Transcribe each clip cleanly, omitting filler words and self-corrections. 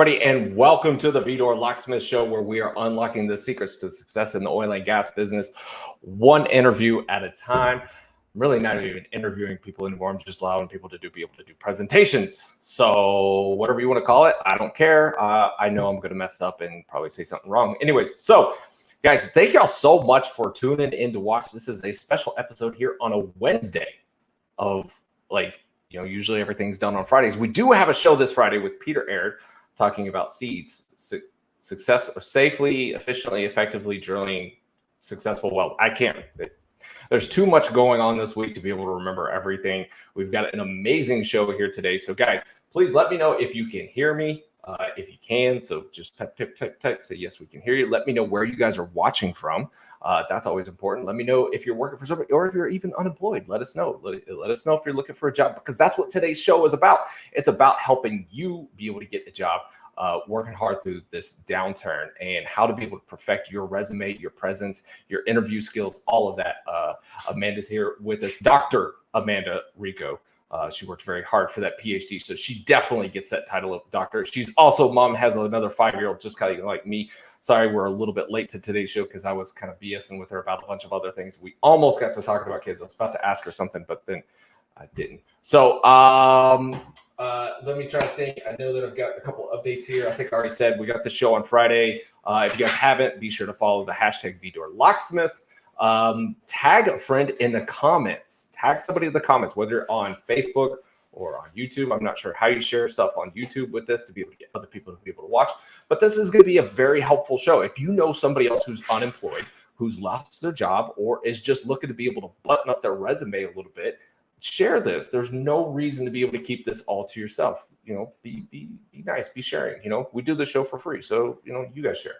everybody, and welcome to the Vidor Locksmith Show, where we are unlocking the secrets to success in the oil and gas business, one interview at a time. I'm really not even interviewing people anymore. I'm just allowing people to be able to do presentations. So whatever you want to call it, I don't care. I know I'm going to mess up and probably say something wrong. Anyways, so guys, thank y'all so much for tuning in to watch. This is a special episode here on a Wednesday of usually everything's done on Fridays. We do have a show this Friday with Peter Aird talking about seeds, success, or safely, efficiently, effectively drilling successful wells. There's too much going on this week to be able to remember everything. We've got an amazing show here today. So guys, please let me know if you can hear me. If you can, so just type, say yes, we can hear you. Let me know where you guys are watching from. That's always important. Let me know if you're working for somebody or if you're even unemployed. Let us know. Let us know if you're looking for a job, because that's what today's show is about. It's about helping you be able to get a job, working hard through this downturn, and how to be able to perfect your resume, your presence, your interview skills, all of that. Amanda's here with us, Dr. Amanda Rico. She worked very hard for that PhD, so she definitely gets that title of doctor. She's also mom, has another 5-year-old, just kind of like me. Sorry, we're a little bit late to today's show because I was kind of BSing with her about a bunch of other things. We almost got to talking about kids. I was about to ask her something, but then I didn't. So let me try to think. I know that I've got a couple updates here. I think I already said we got the show on Friday. If you guys haven't, be sure to follow the hashtag Vidor Locksmith. Tag a friend in the comments. Tag somebody in the comments, whether on Facebook or on YouTube. I'm not sure how you share stuff on YouTube with this to be able to get other people to be able to watch, but this is going to be a very helpful show. If you know somebody else who's unemployed, who's lost their job, or is just looking to be able to button up their resume a little bit, share this. There's no reason to be able to keep this all to yourself. Be nice, be sharing. We do the show for free, so you guys share.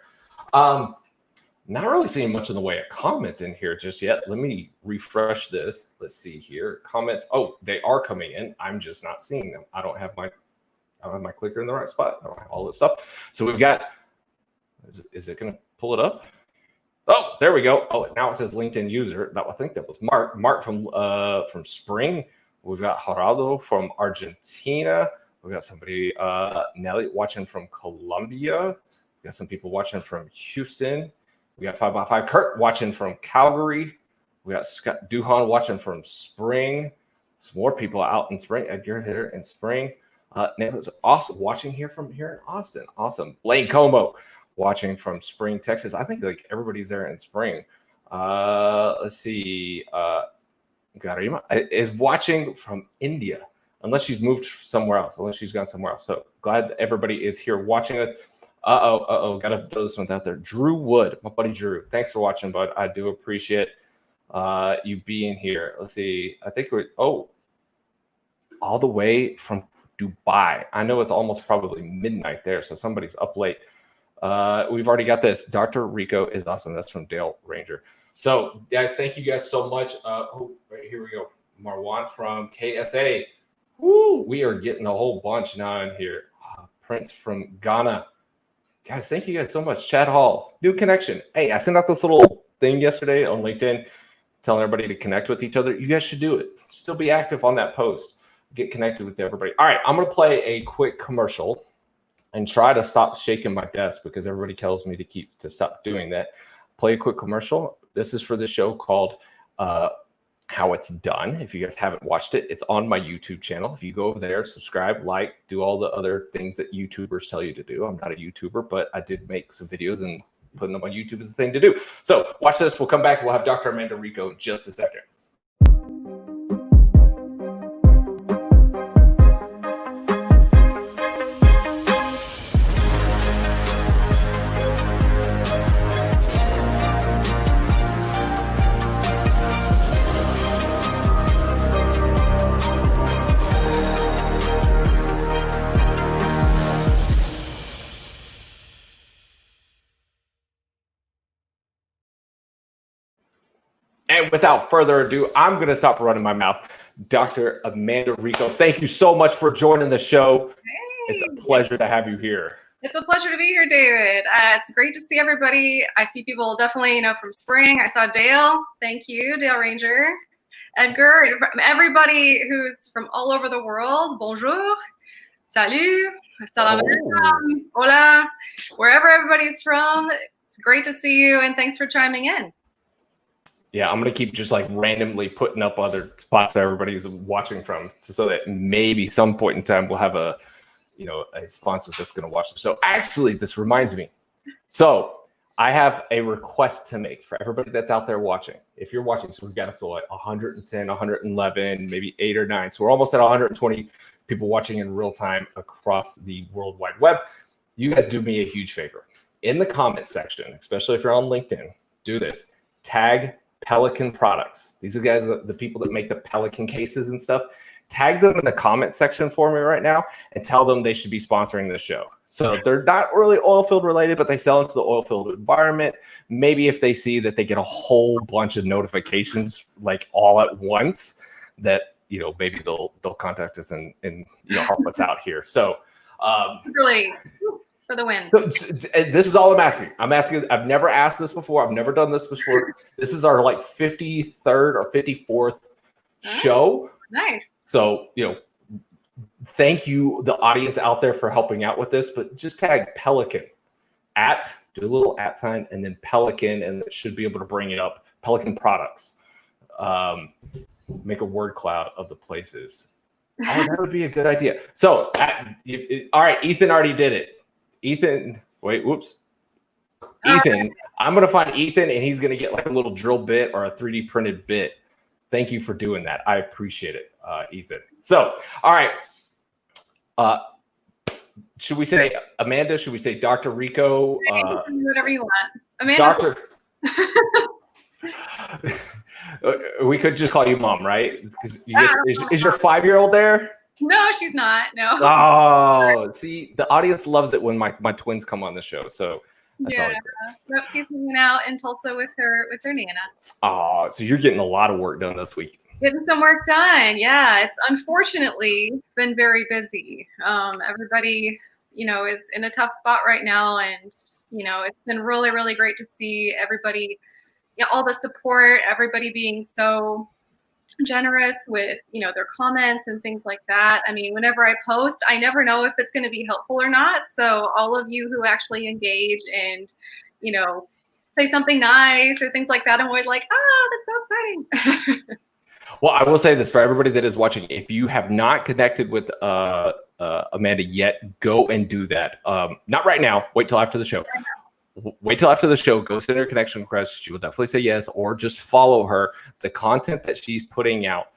Not really seeing much in the way of comments in here just yet. Let me refresh this. Let's see here. Comments. Oh, they are coming in. I'm just not seeing them. I don't have my clicker in the right spot. I don't have all this stuff. So we've got, is it going to pull it up? Oh, there we go. Oh, now it says LinkedIn user. I think that was Mark. Mark from Spring. We've got Gerardo from Argentina. We've got somebody, Nelly, watching from Colombia. We've got some people watching from Houston. We got 5x5 Kurt watching from Calgary. We got Scott Duhan watching from Spring. Some more people out in Spring. Edgar here in Spring. Nathan's awesome watching here in Austin. Awesome. Blaine Como watching from Spring, Texas. I think everybody's there in Spring. Let's see. Garima is watching from India, unless she's moved somewhere else. Unless she's gone somewhere else. So glad everybody is here watching it. Gotta throw this one out there. Drew Wood, my buddy Drew. Thanks for watching, bud. I do appreciate you being here. Let's see. I think we're all the way from Dubai. I know it's almost probably midnight there, so somebody's up late. We've already got this. Dr. Rico is awesome. That's from Dale Ranger. So, guys, thank you guys so much. Right here we go. Marwan from KSA. Woo! We are getting a whole bunch now in here. Prince from Ghana. Guys, thank you guys so much. Chad Hall, new connection. Hey, I sent out this little thing yesterday on LinkedIn telling everybody to connect with each other. You guys should do it. Still be active on that post. Get connected with everybody. All right, I'm going to play a quick commercial and try to stop shaking my desk because everybody tells me to stop doing that. Play a quick commercial. This is for the show called How It's Done. If you guys haven't watched it, it's on my YouTube channel. If you go over there, subscribe, like, do all the other things that YouTubers tell you to do. I'm not a YouTuber, but I did make some videos, and putting them on YouTube is the thing to do. So watch this. We'll come back. We'll have Dr. Amanda Rico in just a second. And without further ado, I'm going to stop running my mouth. Dr. Amanda Rico, thank you so much for joining the show. Hey. It's a pleasure to have you here. It's a pleasure to be here, David. It's great to see everybody. I see people definitely, from Spring. I saw Dale. Thank you, Dale Ranger. Edgar, everybody who's from all over the world. Bonjour. Salut, salam alaikum, hola, wherever everybody's from. It's great to see you, and thanks for chiming in. Yeah, I'm gonna keep just like randomly putting up other spots that everybody's watching from, so that maybe some point in time we'll have a sponsor that's gonna watch the show. Actually, this reminds me. So I have a request to make for everybody that's out there watching. If you're watching, so we've got to fill like 110, 111, maybe 8 or 9. So we're almost at 120 people watching in real time across the World Wide Web. You guys do me a huge favor. In the comment section, especially if you're on LinkedIn, do this. Tag Pelican Products. These are guys, the people that make the Pelican cases and stuff. Tag them in the comment section for me right now and tell them they should be sponsoring the show. So they're not really oil field related, but they sell into the oil field environment. Maybe if they see that they get a whole bunch of notifications like all at once, that maybe they'll contact us and help us out here. So really for the win. So this is all I'm asking. I've never asked this before. I've never done this before. This is our like 53rd or 54th show. Nice. So thank you, the audience out there, for helping out with this. But just tag Pelican do a little @ sign and then Pelican, and it should be able to bring it up. Pelican Products. Make a word cloud of the places. Oh, that would be a good idea. So, all right, Ethan already did it. Ethan, whoops. Ethan, I'm going to find Ethan, and he's going to get like a little drill bit or a 3D printed bit. Thank you for doing that. I appreciate it, Ethan. So, all right. Should we say Amanda? Should we say Dr. Rico? Whatever you want. Amanda. We could just call you Mom, right? Because is your 5-year-old there? No, she's not. No. Oh, see, the audience loves it when my twins come on the show. So that's all. Yep, she's hanging out in Tulsa with her Nana. Oh, so you're getting a lot of work done this week. Getting some work done. Yeah, it's unfortunately been very busy. Everybody, is in a tough spot right now, and it's been really, really great to see everybody, all the support, everybody being so generous with their comments and things like that. I mean, whenever I post, I never know if it's going to be helpful or not. So all of you who actually engage and say something nice or things like that, I'm always like, that's so exciting. Well, I will say this for everybody that is watching: if you have not connected with Amanda yet, go and do that. Not right now. Wait till after the show. Wait till after the show. Go send her a connection request. She will definitely say yes, or just follow her. The content that she's putting out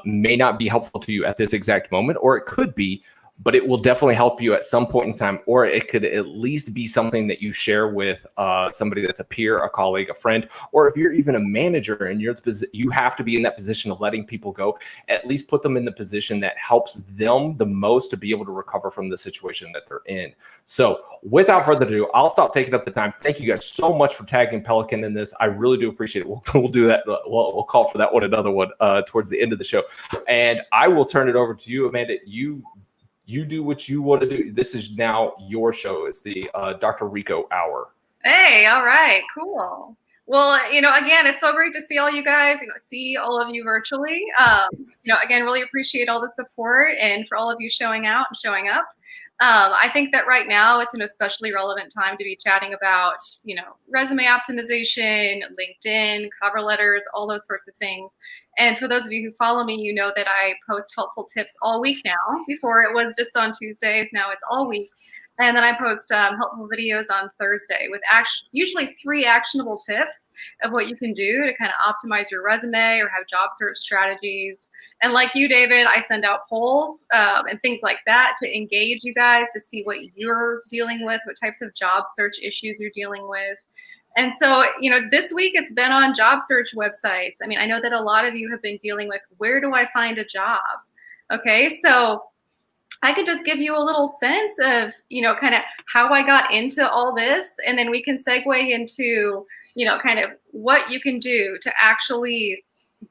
may not be helpful to you at this exact moment, or it could be, but it will definitely help you at some point in time, or it could at least be something that you share with somebody that's a peer, a colleague, a friend, or if you're even a manager and you have to be in that position of letting people go, at least put them in the position that helps them the most to be able to recover from the situation that they're in. So without further ado, I'll stop taking up the time. Thank you guys so much for tagging Pelican in this. I really do appreciate it. We'll do that. We'll call for that one another one towards the end of the show. And I will turn it over to you, Amanda. You do what you want to do. This is now your show. It's the Dr. Rico Hour. Hey, all right, cool. Well, again, it's so great to see all you guys, see all of you virtually. Again, really appreciate all the support and for all of you showing out and showing up. I think that right now it's an especially relevant time to be chatting about, resume optimization, LinkedIn, cover letters, all those sorts of things. And for those of you who follow me, you know that I post helpful tips all week now. Before it was just on Tuesdays, now it's all week. And then I post helpful videos on Thursday with usually 3 actionable tips of what you can do to kind of optimize your resume or have job search strategies. And like you, David, I send out polls and things like that to engage you guys to see what you're dealing with, what types of job search issues you're dealing with. And so, this week it's been on job search websites. I mean, I know that a lot of you have been dealing with, where do I find a job? Okay, so I could just give you a little sense of, kind of how I got into all this, and then we can segue into, kind of what you can do to actually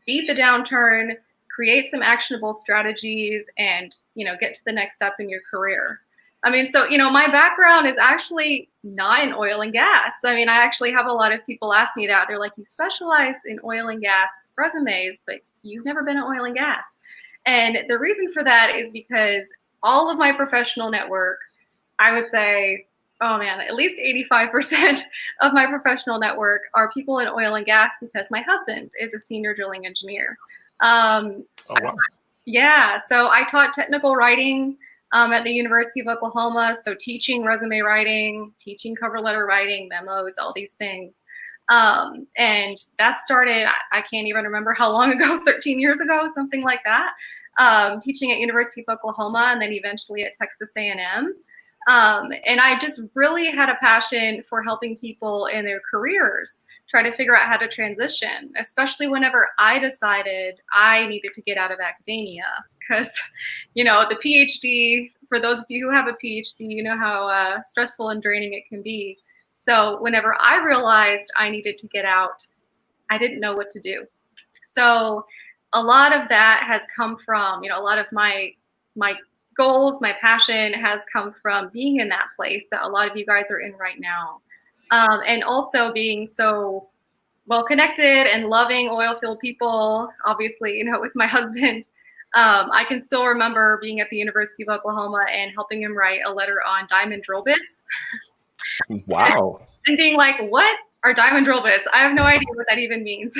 beat the downturn, create some actionable strategies, and, get to the next step in your career. I mean, so, my background is actually not in oil and gas. I mean, I actually have a lot of people ask me that. They're like, you specialize in oil and gas resumes, but you've never been in oil and gas. And the reason for that is because all of my professional network, I would say, oh man, at least 85% of my professional network are people in oil and gas because my husband is a senior drilling engineer. Oh, wow. Yeah, so I taught technical writing at the University of Oklahoma. So teaching resume writing, teaching cover letter writing, memos, all these things. And that started, I can't even remember how long ago, 13 years ago, something like that. Teaching at University of Oklahoma and then eventually at Texas A&M. And I just really had a passion for helping people in their careers try to figure out how to transition, especially whenever I decided I needed to get out of academia. Because, you know, the PhD, for those of you who have a PhD, you know how stressful and draining it can be. So whenever I realized I needed to get out, I didn't know what to do. So a lot of that has come from, you know, a lot of my goals, my passion has come from being in that place that a lot of you guys are in right now. And also being so well connected and loving oil field people, obviously, you know, with my husband. I can still remember being at the University of Oklahoma and helping him write a letter on diamond drill bits. Wow. And being like, what are diamond drill bits? I have no idea what that even means.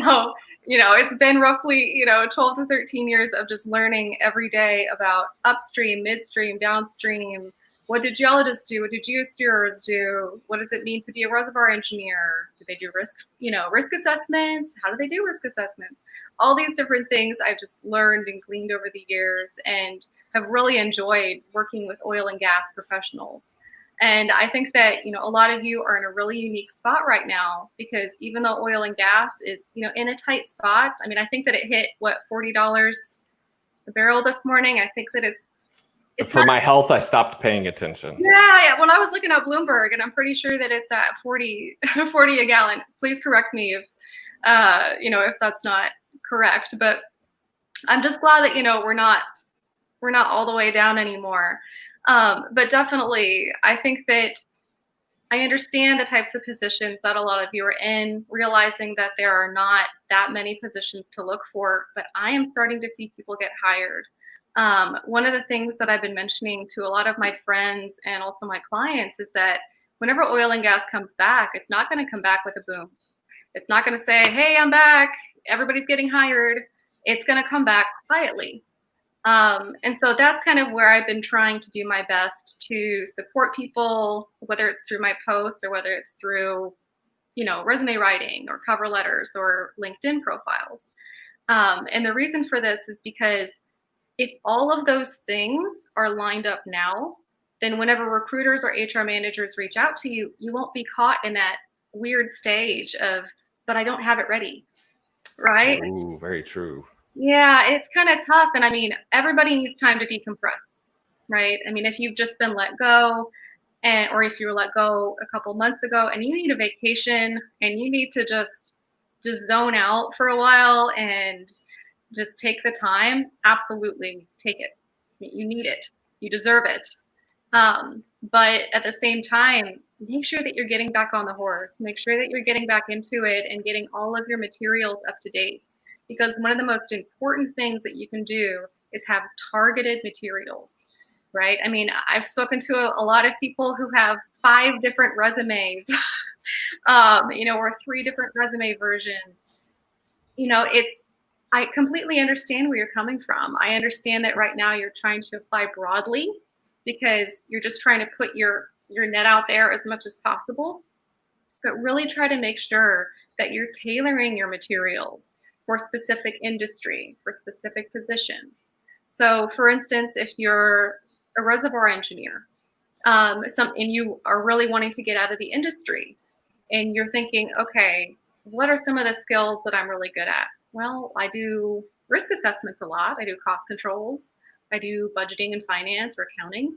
So, you know, it's been roughly, you know, 12 to 13 years of just learning every day about upstream, midstream, downstream. What do geologists do? What do geosteerers do? What does it mean to be a reservoir engineer? Do they do risk assessments? How do they do risk assessments? All these different things I've just learned and gleaned over the years and have really enjoyed working with oil and gas professionals. And I think that, you know, a lot of you are in a really unique spot right now because even though oil and gas is, you know, in a tight spot, I mean, I think that it hit, what, $40 a barrel this morning. I think that it's for my health, I stopped paying attention. Yeah. When I was looking at Bloomberg, and I'm pretty sure that it's at 40 a gallon. Please correct me if, you know, if that's not correct. But I'm just glad that, you know, we're not all the way down anymore. But definitely, I think that I understand the types of positions that a lot of you are in, realizing that there are not that many positions to look for, but I am starting to see people get hired. One of the things that I've been mentioning to a lot of my friends and also my clients is that whenever oil and gas comes back, it's not going to come back with a boom. It's not going to say, hey, I'm back, everybody's getting hired. It's going to come back quietly. And so that's kind of where I've been trying to do my best to support people, whether it's through my posts or whether it's through, you know, resume writing or cover letters or LinkedIn profiles. And the reason for this is because if all of those things are lined up now, then whenever recruiters or HR managers reach out to you, you won't be caught in that weird stage of, but I don't have it ready, right? Ooh, very true. Yeah, it's kind of tough. And I mean, everybody needs time to decompress, right? I mean, if you've just been let go or if you were let go a couple months ago and you need a vacation and you need to just zone out for a while and just take the time, absolutely take it. You need it. You deserve it. But at the same time, make sure that you're getting back on the horse. Make sure that you're getting back into it and getting all of your materials up to date. Because one of the most important things that you can do is have targeted materials, right? I mean, I've spoken to a lot of people who have 5 different resumes, you know, or 3 different resume versions. You know, I completely understand where you're coming from. I understand that right now you're trying to apply broadly because you're just trying to put your net out there as much as possible, but really try to make sure that you're tailoring your materials for specific industry, for specific positions. So for instance, if you're a reservoir engineer, and you are really wanting to get out of the industry and you're thinking, okay, what are some of the skills that I'm really good at? Well, I do risk assessments a lot. I do cost controls. I do budgeting and finance or accounting.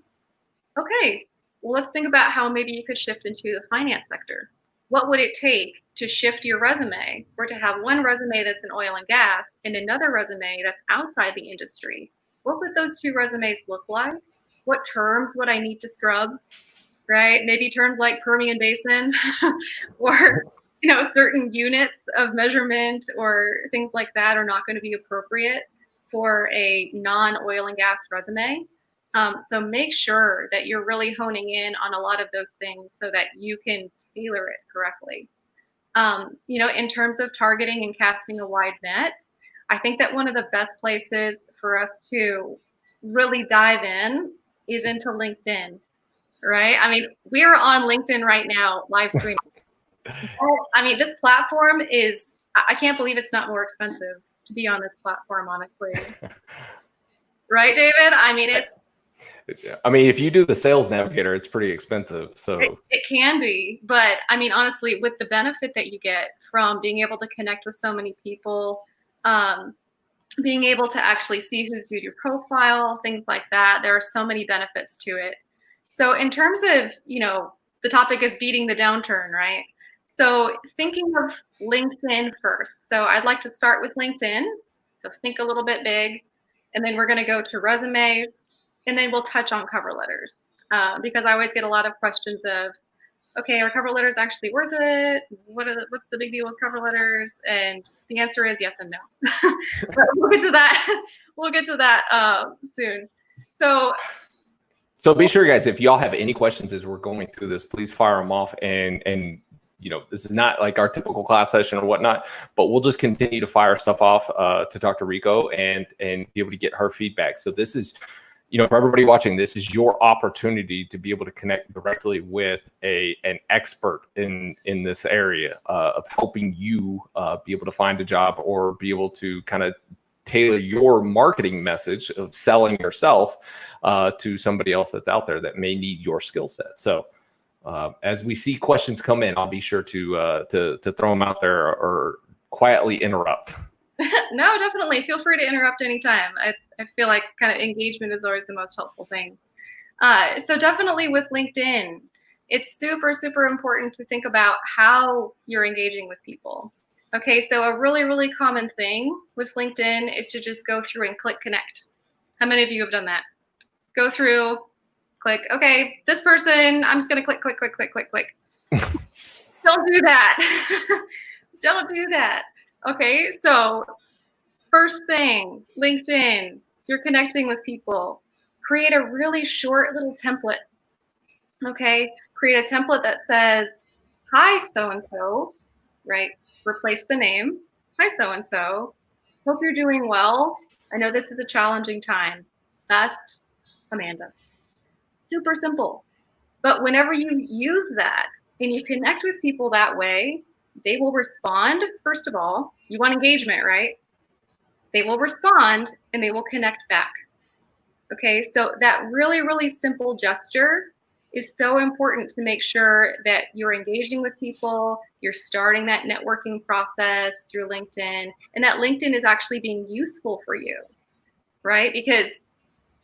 Okay, well, let's think about how maybe you could shift into the finance sector. What would it take to shift your resume or to have one resume that's in oil and gas and another resume that's outside the industry? What would those 2 resumes look like? What terms would I need to scrub, right? Maybe terms like Permian Basin or, you know, certain units of measurement or things like that are not going to be appropriate for a non-oil and gas resume. So make sure that you're really honing in on a lot of those things so that you can tailor it correctly. In terms of targeting and casting a wide net, I think that one of the best places for us to really dive in is into LinkedIn, right? I mean, we are on LinkedIn right now, live streaming. I mean, this platform is, I can't believe it's not more expensive to be on this platform, honestly. Right, David? I mean, if you do the sales navigator, it's pretty expensive. So it can be, but I mean, honestly, with the benefit that you get from being able to connect with so many people, being able to actually see who's viewed your profile, things like that, there are so many benefits to it. So in terms of, the topic is beating the downturn, right? So thinking of LinkedIn first. So I'd like to start with LinkedIn. So think a little bit big, and then we're going to go to resumes, and then we'll touch on cover letters, because I always get a lot of questions of, okay, are cover letters actually worth it? What's the big deal with cover letters? And the answer is yes and no. But we'll get to that. We'll get to that soon. So be sure, guys, if y'all have any questions as we're going through this, please fire them off. And this is not like our typical class session or whatnot, but we'll just continue to fire stuff off to Dr. Rico and be able to get her feedback. So this is, for everybody watching, this is your opportunity to be able to connect directly with an expert in this area of helping you be able to find a job or be able to kind of tailor your marketing message of selling yourself to somebody else that's out there that may need your skill set. So as we see questions come in, I'll be sure to throw them out there or quietly interrupt. No, definitely. Feel free to interrupt anytime. I feel like kind of engagement is always the most helpful thing. So definitely with LinkedIn, it's super, super important to think about how you're engaging with people. Okay, so a really, really common thing with LinkedIn is to just go through and click connect. How many of you have done that? Go through, click, okay, this person, I'm just going to click, click, click, click, click, click. Don't do that. Don't do that. Okay, so first thing, LinkedIn, you're connecting with people. Create a really short little template. Okay, create a template that says, hi, so-and-so, right? Replace the name. Hi, so-and-so. Hope you're doing well. I know this is a challenging time. Best, Amanda. Super simple. But whenever you use that and you connect with people that way, they will respond. First of all, you want engagement, right? They will respond and they will connect back. Okay, so that really, really simple gesture is so important to make sure that you're engaging with people, you're starting that networking process through LinkedIn, and that LinkedIn is actually being useful for you, right? Because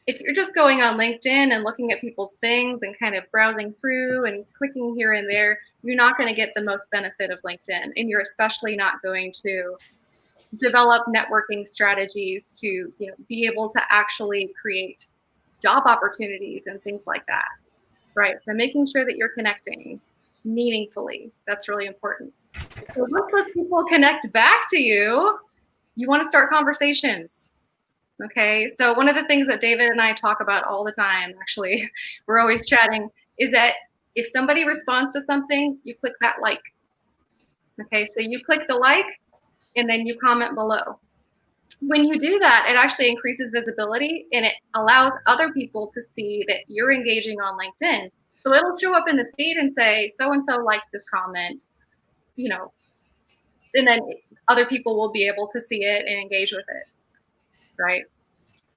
if you're just going on LinkedIn and looking at people's things and kind of browsing through and clicking here and there, you're not going to get the most benefit of LinkedIn. And you're especially not going to develop networking strategies to be able to actually create job opportunities and things like that, right? So making sure that you're connecting meaningfully, that's really important. So once those people connect back to you, you want to start conversations. Okay, so one of the things that David and I talk about all the time, actually, we're always chatting, is that if somebody responds to something, you click that like. Okay, so you click the like, and then you comment below. When you do that, it actually increases visibility, and it allows other people to see that you're engaging on LinkedIn. So it'll show up in the feed and say, so-and-so liked this comment, and then other people will be able to see it and engage with it. Right.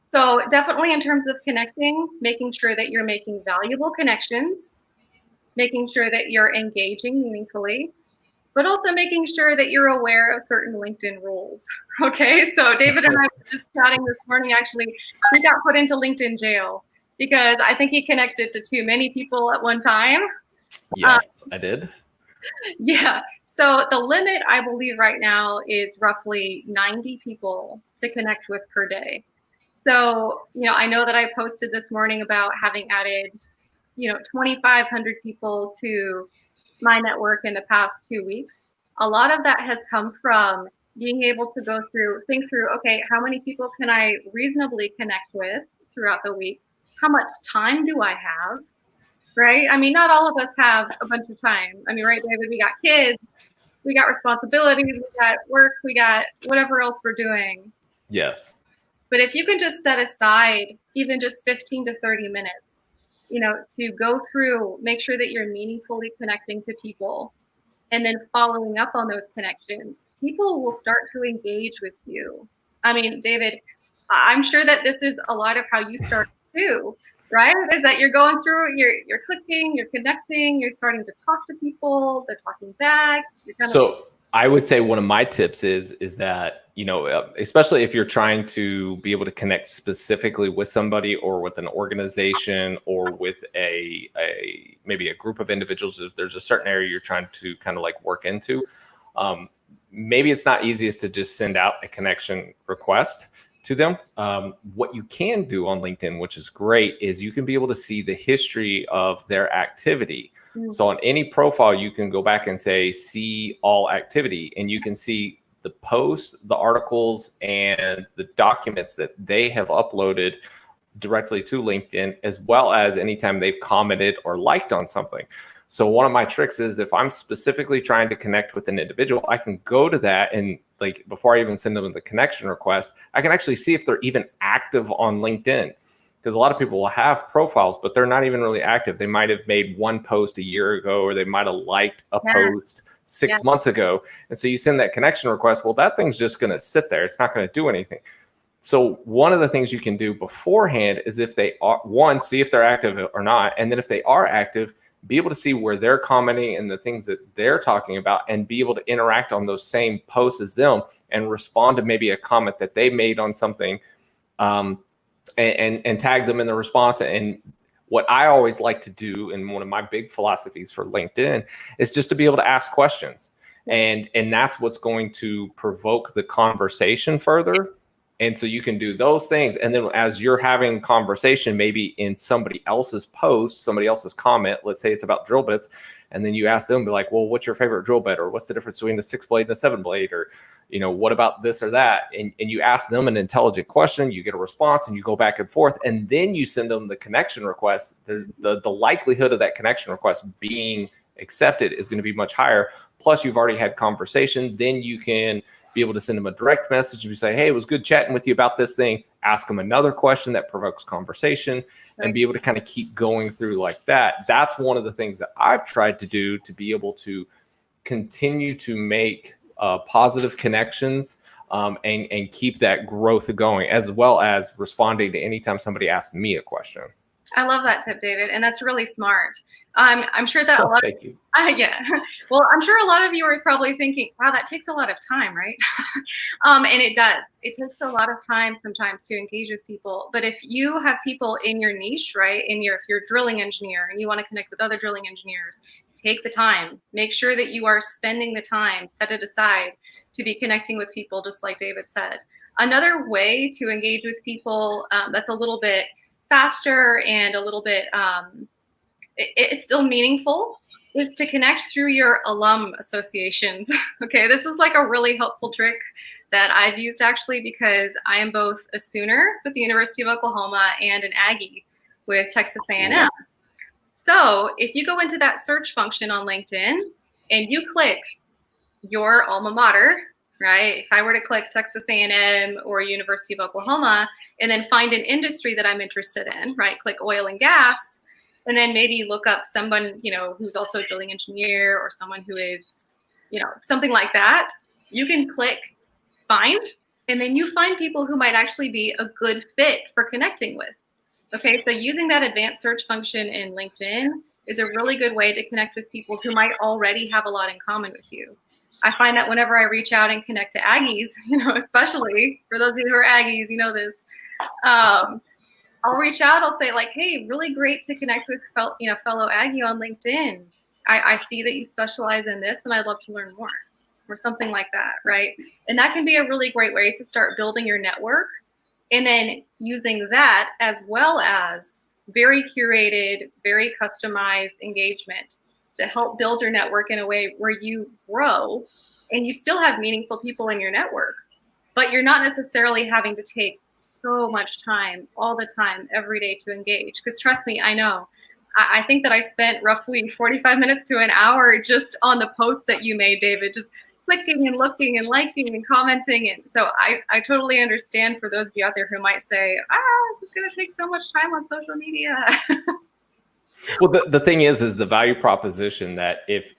So definitely in terms of connecting, making sure that you're making valuable connections, making sure that you're engaging meaningfully, but also making sure that you're aware of certain LinkedIn rules. Okay, so David and I were just chatting this morning, actually, he got put into LinkedIn jail because I think he connected to too many people at one time. Yes, I did. Yeah. So the limit, I believe right now is roughly 90 people to connect with per day. So, I know that I posted this morning about having added, 2,500 people to my network in the past 2 weeks. A lot of that has come from being able to think through, okay, how many people can I reasonably connect with throughout the week? How much time do I have? Right? I mean, not all of us have a bunch of time. I mean, right, David, we got kids, we got responsibilities, we got work, we got whatever else we're doing. Yes. But if you can just set aside even just 15 to 30 minutes, to go through, make sure that you're meaningfully connecting to people and then following up on those connections, people will start to engage with you. I mean, David, I'm sure that this is a lot of how you start too, right? Is that you're going through, you're clicking, you're connecting, you're starting to talk to people, they're talking back. So I would say one of my tips is that, especially if you're trying to be able to connect specifically with somebody or with an organization or with maybe a group of individuals, if there's a certain area you're trying to kind of like work into, maybe it's not easiest to just send out a connection request to them. What you can do on LinkedIn, which is great, is you can be able to see the history of their activity. So on any profile, you can go back and say, see all activity, and you can see the posts, the articles, and the documents that they have uploaded directly to LinkedIn, as well as anytime they've commented or liked on something. So one of my tricks is if I'm specifically trying to connect with an individual, I can go to that and like before I even send them the connection request, I can actually see if they're even active on LinkedIn. Because a lot of people will have profiles, but they're not even really active. They might have made one post a year ago, or they might have liked a post 6 months ago. And so you send that connection request. Well, that thing's just going to sit there. It's not going to do anything. So one of the things you can do beforehand is if they are, one, see if they're active or not. And then if they are active, be able to see where they're commenting and the things that they're talking about and be able to interact on those same posts as them and respond to maybe a comment that they made on something. And tag them in the response. And what I always like to do, and one of my big philosophies for LinkedIn, is just to be able to ask questions. And that's what's going to provoke the conversation further. And so you can do those things. And then as you're having conversation, maybe in somebody else's post, somebody else's comment, let's say it's about drill bits, and then you ask them, be like, well, what's your favorite drill bit? Or what's the difference between the 6-blade and the 7-blade? Or, what about this or that? And you ask them an intelligent question, you get a response, and you go back and forth. And then you send them the connection request. The likelihood of that connection request being accepted is going to be much higher. Plus, you've already had conversation. Then you can be able to send them a direct message. You say, hey, it was good chatting with you about this thing. Ask them another question that provokes conversation and be able to kind of keep going through like that. That's one of the things that I've tried to do to be able to continue to make positive connections and keep that growth going, as well as responding to anytime somebody asks me a question. I love that tip, David, and that's really smart. I'm sure that a lot. Thank you. Yeah. Well, I'm sure a lot of you are probably thinking, "Wow, that takes a lot of time, right?" And it does. It takes a lot of time sometimes to engage with people. But if you have people in your niche, right, if you're a drilling engineer and you want to connect with other drilling engineers, take the time. Make sure that you are spending the time, set it aside to be connecting with people, just like David said. Another way to engage with people that's a little bit faster and a little bit it's still meaningful is to connect through your alum associations. Okay, this is like a really helpful trick that I've used actually because I am both a Sooner with the University of Oklahoma and an Aggie with Texas A&M. So if you go into that search function on LinkedIn and you click your alma mater, right? If I were to click Texas A&M or University of Oklahoma and then find an industry that I'm interested in, right? Click oil and gas, and then maybe look up someone, who's also a drilling engineer or someone who is, something like that. You can click find, and then you find people who might actually be a good fit for connecting with. Okay, so using that advanced search function in LinkedIn is a really good way to connect with people who might already have a lot in common with you. I find that whenever I reach out and connect to Aggies, especially for those of you who are Aggies, this, I'll reach out, I'll say like, hey, really great to connect with fellow Aggie on LinkedIn. I see that you specialize in this and I'd love to learn more or something like that, right? And that can be a really great way to start building your network and then using that as well as very curated, very customized engagement to help build your network in a way where you grow and you still have meaningful people in your network, but you're not necessarily having to take so much time all the time every day to engage. Because trust me, I know. I think that I spent roughly 45 minutes to an hour just on the posts that you made, David, just clicking and looking and liking and commenting. And so I totally understand for those of you out there who might say, this is going to take so much time on social media. Well, the thing is the value proposition that if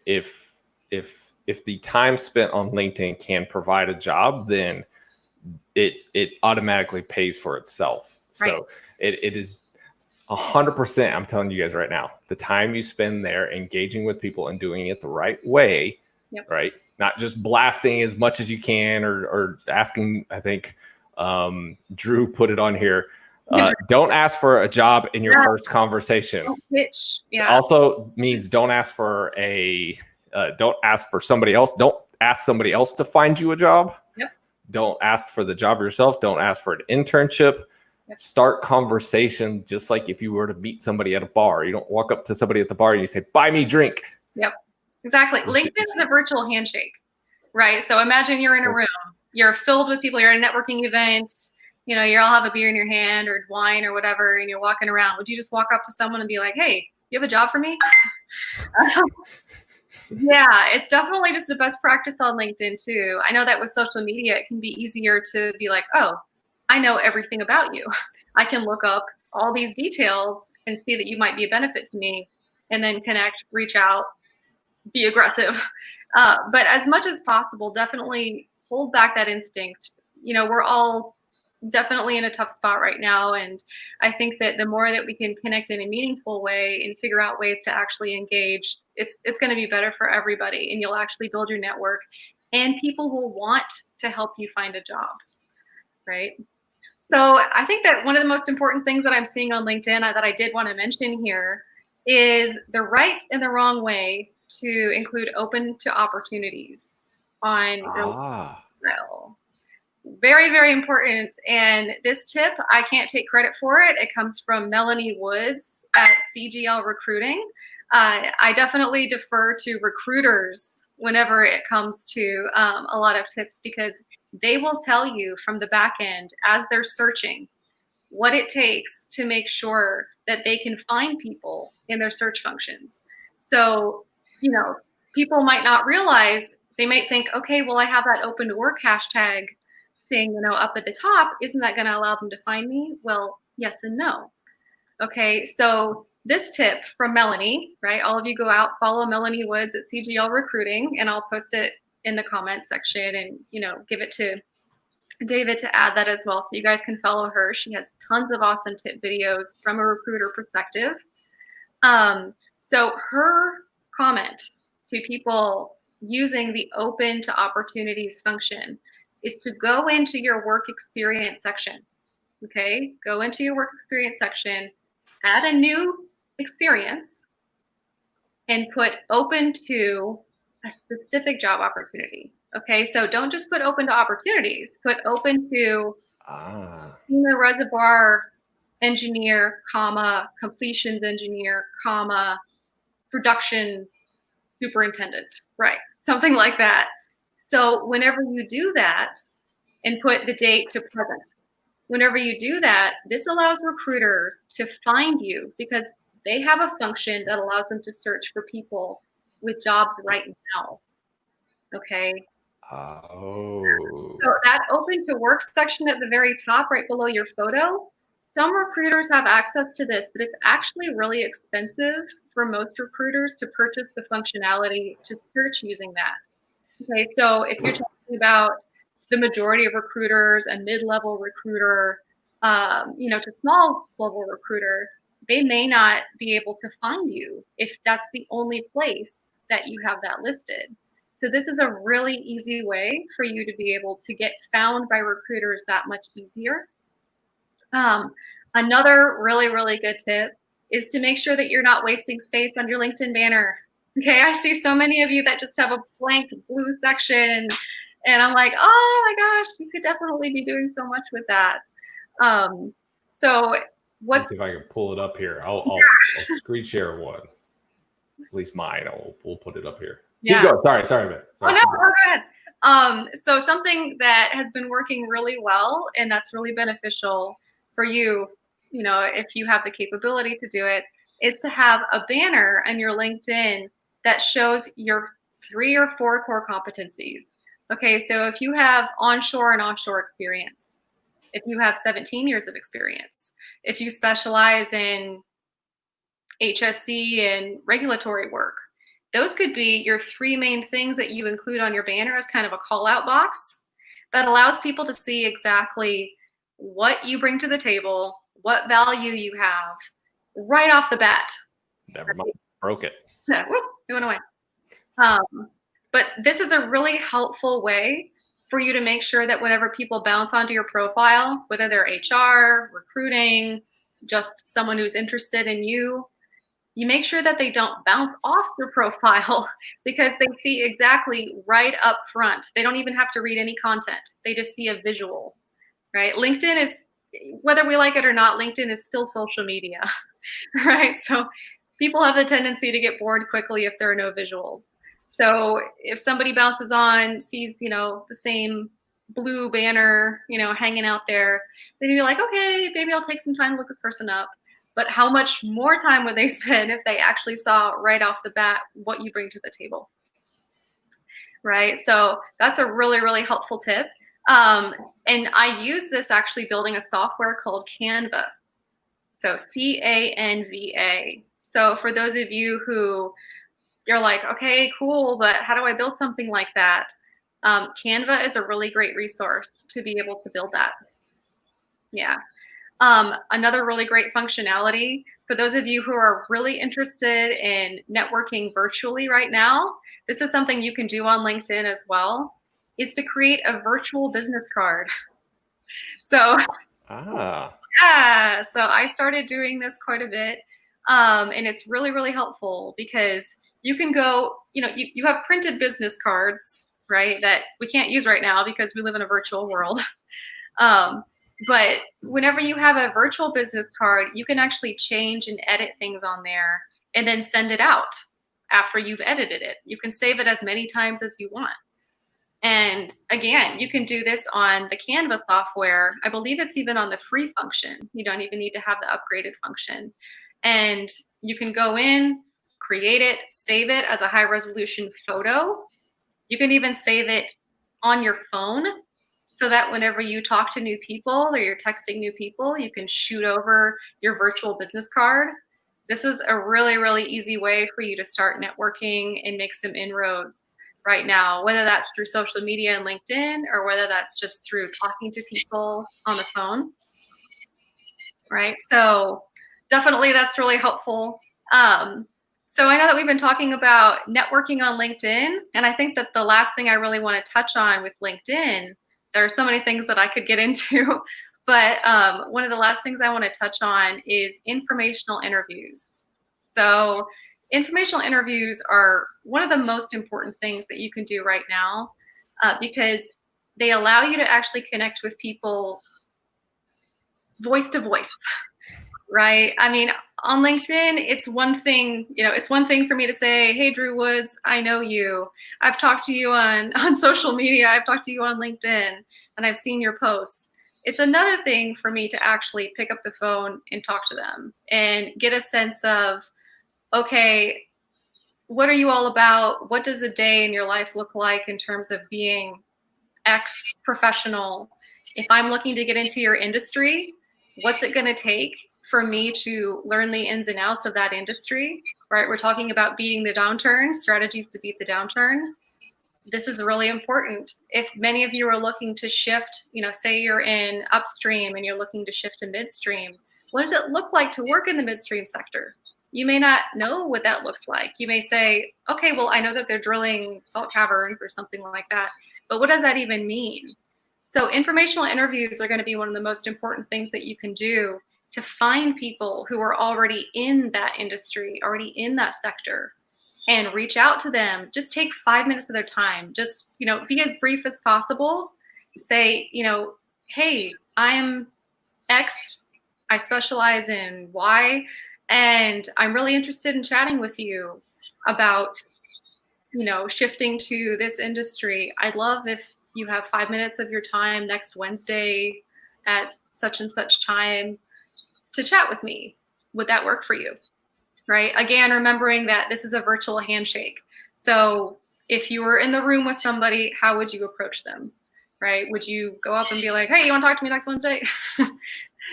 the time spent on LinkedIn can provide a job, then it automatically pays for itself. Right. So it is 100%. I'm telling you guys right now, the time you spend there engaging with people and doing it the right way, yep. Right? Not just blasting as much as you can or asking. I think Drew put it on here. Don't ask for a job in your first conversation. Pitch. Yeah. Also means don't ask for somebody else. Don't ask somebody else to find you a job. Yep. Don't ask for the job yourself. Don't ask for an internship. Yep. Start conversation just like if you were to meet somebody at a bar. You don't walk up to somebody at the bar and you say, "Buy me a drink." Yep. Exactly. LinkedIn is a virtual handshake, right? So imagine you're in a room. You're filled with people. You're at a networking event. You know, you all have a beer in your hand or wine or whatever, and you're walking around. Would you just walk up to someone and be like, "Hey, you have a job for me?" Yeah, it's definitely just a best practice on LinkedIn too. I know that with social media, it can be easier to be like, "Oh, I know everything about you. I can look up all these details and see that you might be a benefit to me," and then connect, reach out, be aggressive. But as much as possible, definitely hold back that instinct. You know, we're all definitely in a tough spot right now. And I think that the more that we can connect in a meaningful way and figure out ways to actually engage, it's going to be better for everybody. And you'll actually build your network and people will want to help you find a job, right? So I think that one of the most important things that I'm seeing on LinkedIn that I did want to mention here is the right and the wrong way to include open to opportunities on your reel. Very, very important. And this tip, I can't take credit for it. It comes from Melanie Woods at CGL Recruiting. I definitely defer to recruiters whenever it comes to a lot of tips, because they will tell you from the back end as they're searching what it takes to make sure that they can find people in their search functions. So, you know, people might not realize, they might think, okay, well, I have that open to work hashtag thing, you know, up at the top. Isn't that going to allow them to find me? Well, yes and no. Okay, so this tip from Melanie, right? All of you go out, follow Melanie Woods at CGL Recruiting, and I'll post it in the comments section and, you know, give it to David to add that as well, so you guys can follow her. She has tons of awesome tip videos from a recruiter perspective. So her comment to people using the open to opportunities function is to go into your work experience section. Okay, go into your work experience section, add a new experience, and put open to a specific job opportunity. Okay, so don't just put open to opportunities, put open to senior reservoir engineer, comma, completions engineer, comma, production superintendent, right? Something like that. So whenever you do that and put the date to present, whenever you do that, this allows recruiters to find you because they have a function that allows them to search for people with jobs right now. Okay. So that open to work section at the very top, right below your photo, some recruiters have access to this, but it's actually really expensive for most recruiters to purchase the functionality to search using that. Okay, so if you're talking about the majority of recruiters, a mid-level recruiter, you know, to small level recruiter, they may not be able to find you if that's the only place that you have that listed. So this is a really easy way for you to be able to get found by recruiters that much easier. Another really, really good tip is to make sure that you're not wasting space on your LinkedIn banner. Okay, I see so many of you that just have a blank blue section, and I'm like, oh my gosh, you could definitely be doing so much with that. So let's see if I can pull it up here. I'll screen share one. at least mine. We'll put it up here. Yeah. Keep going. Sorry, man. Oh, no, go ahead. So something that has been working really well and that's really beneficial for you, if you have the capability to do it, is to have a banner on your LinkedIn that shows your 3 or 4 core competencies. Okay, so if you have onshore and offshore experience, if you have 17 years of experience, if you specialize in HSC and regulatory work, those could be your 3 main things that you include on your banner as kind of a call out box that allows people to see exactly what you bring to the table, what value you have right off the bat. Never mind. Broke it. Yeah, whoop, it went away. But this is a really helpful way for you to make sure that whenever people bounce onto your profile, whether they're HR, recruiting, just someone who's interested in you, you make sure that they don't bounce off your profile because they see exactly right up front. They don't even have to read any content. They just see a visual, right? LinkedIn is, whether we like it or not, LinkedIn is still social media, right? So people have the tendency to get bored quickly if there are no visuals. So if somebody bounces on, sees, the same blue banner, hanging out there, then you're like, okay, maybe I'll take some time to look this person up. But how much more time would they spend if they actually saw right off the bat what you bring to the table, right? So that's a really, really helpful tip. And I use this actually building a software called Canva. So Canva. So for those of you who you're like, okay, cool, but how do I build something like that? Canva is a really great resource to be able to build that. Yeah. Another really great functionality for those of you who are really interested in networking virtually right now, this is something you can do on LinkedIn as well, is to create a virtual business card. So, yeah, so I started doing this quite a bit. And it's really, really helpful because you can go, you have printed business cards, right, that we can't use right now because we live in a virtual world. But whenever you have a virtual business card, you can actually change and edit things on there and then send it out after you've edited it. You can save it as many times as you want. And again, you can do this on the Canva software. I believe it's even on the free function. You don't even need to have the upgraded function. And you can go in, create it, save it as a high resolution photo. You can even save it on your phone so that whenever you talk to new people or you're texting new people, you can shoot over your virtual business card. This is a really, really easy way for you to start networking and make some inroads right now, whether that's through social media and LinkedIn or whether that's just through talking to people on the phone, right? So definitely that's really helpful. So I know that we've been talking about networking on LinkedIn, and I think that the last thing I really want to touch on with LinkedIn, there are so many things that I could get into, but one of the last things I want to touch on is informational interviews. So informational interviews are one of the most important things that you can do right now because they allow you to actually connect with people voice to voice, right? I mean, on LinkedIn, it's one thing, it's one thing for me to say, hey, Drew Woods, I know you. I've talked to you on social media. I've talked to you on LinkedIn, and I've seen your posts. It's another thing for me to actually pick up the phone and talk to them and get a sense of, okay, what are you all about? What does a day in your life look like in terms of being X professional? If I'm looking to get into your industry, what's it going to take for me to learn the ins and outs of that industry, right? We're talking about beating the downturn, strategies to beat the downturn. This is really important. If many of you are looking to shift, say you're in upstream and you're looking to shift to midstream, what does it look like to work in the midstream sector? You may not know what that looks like. You may say, okay, well, I know that they're drilling salt caverns or something like that, but what does that even mean? So informational interviews are going to be one of the most important things that you can do to find people who are already in that industry, already in that sector, and reach out to them. Just take 5 minutes of their time. Just, be as brief as possible. Say, hey, I'm X, I specialize in Y, and I'm really interested in chatting with you. about, shifting to this industry, I'd love if you have 5 minutes of your time next Wednesday at such and such time to chat with me. Would that work for you? Right? Again, remembering that this is a virtual handshake. So if you were in the room with somebody, how would you approach them? Right? Would you go up and be like, hey, you want to talk to me next Wednesday?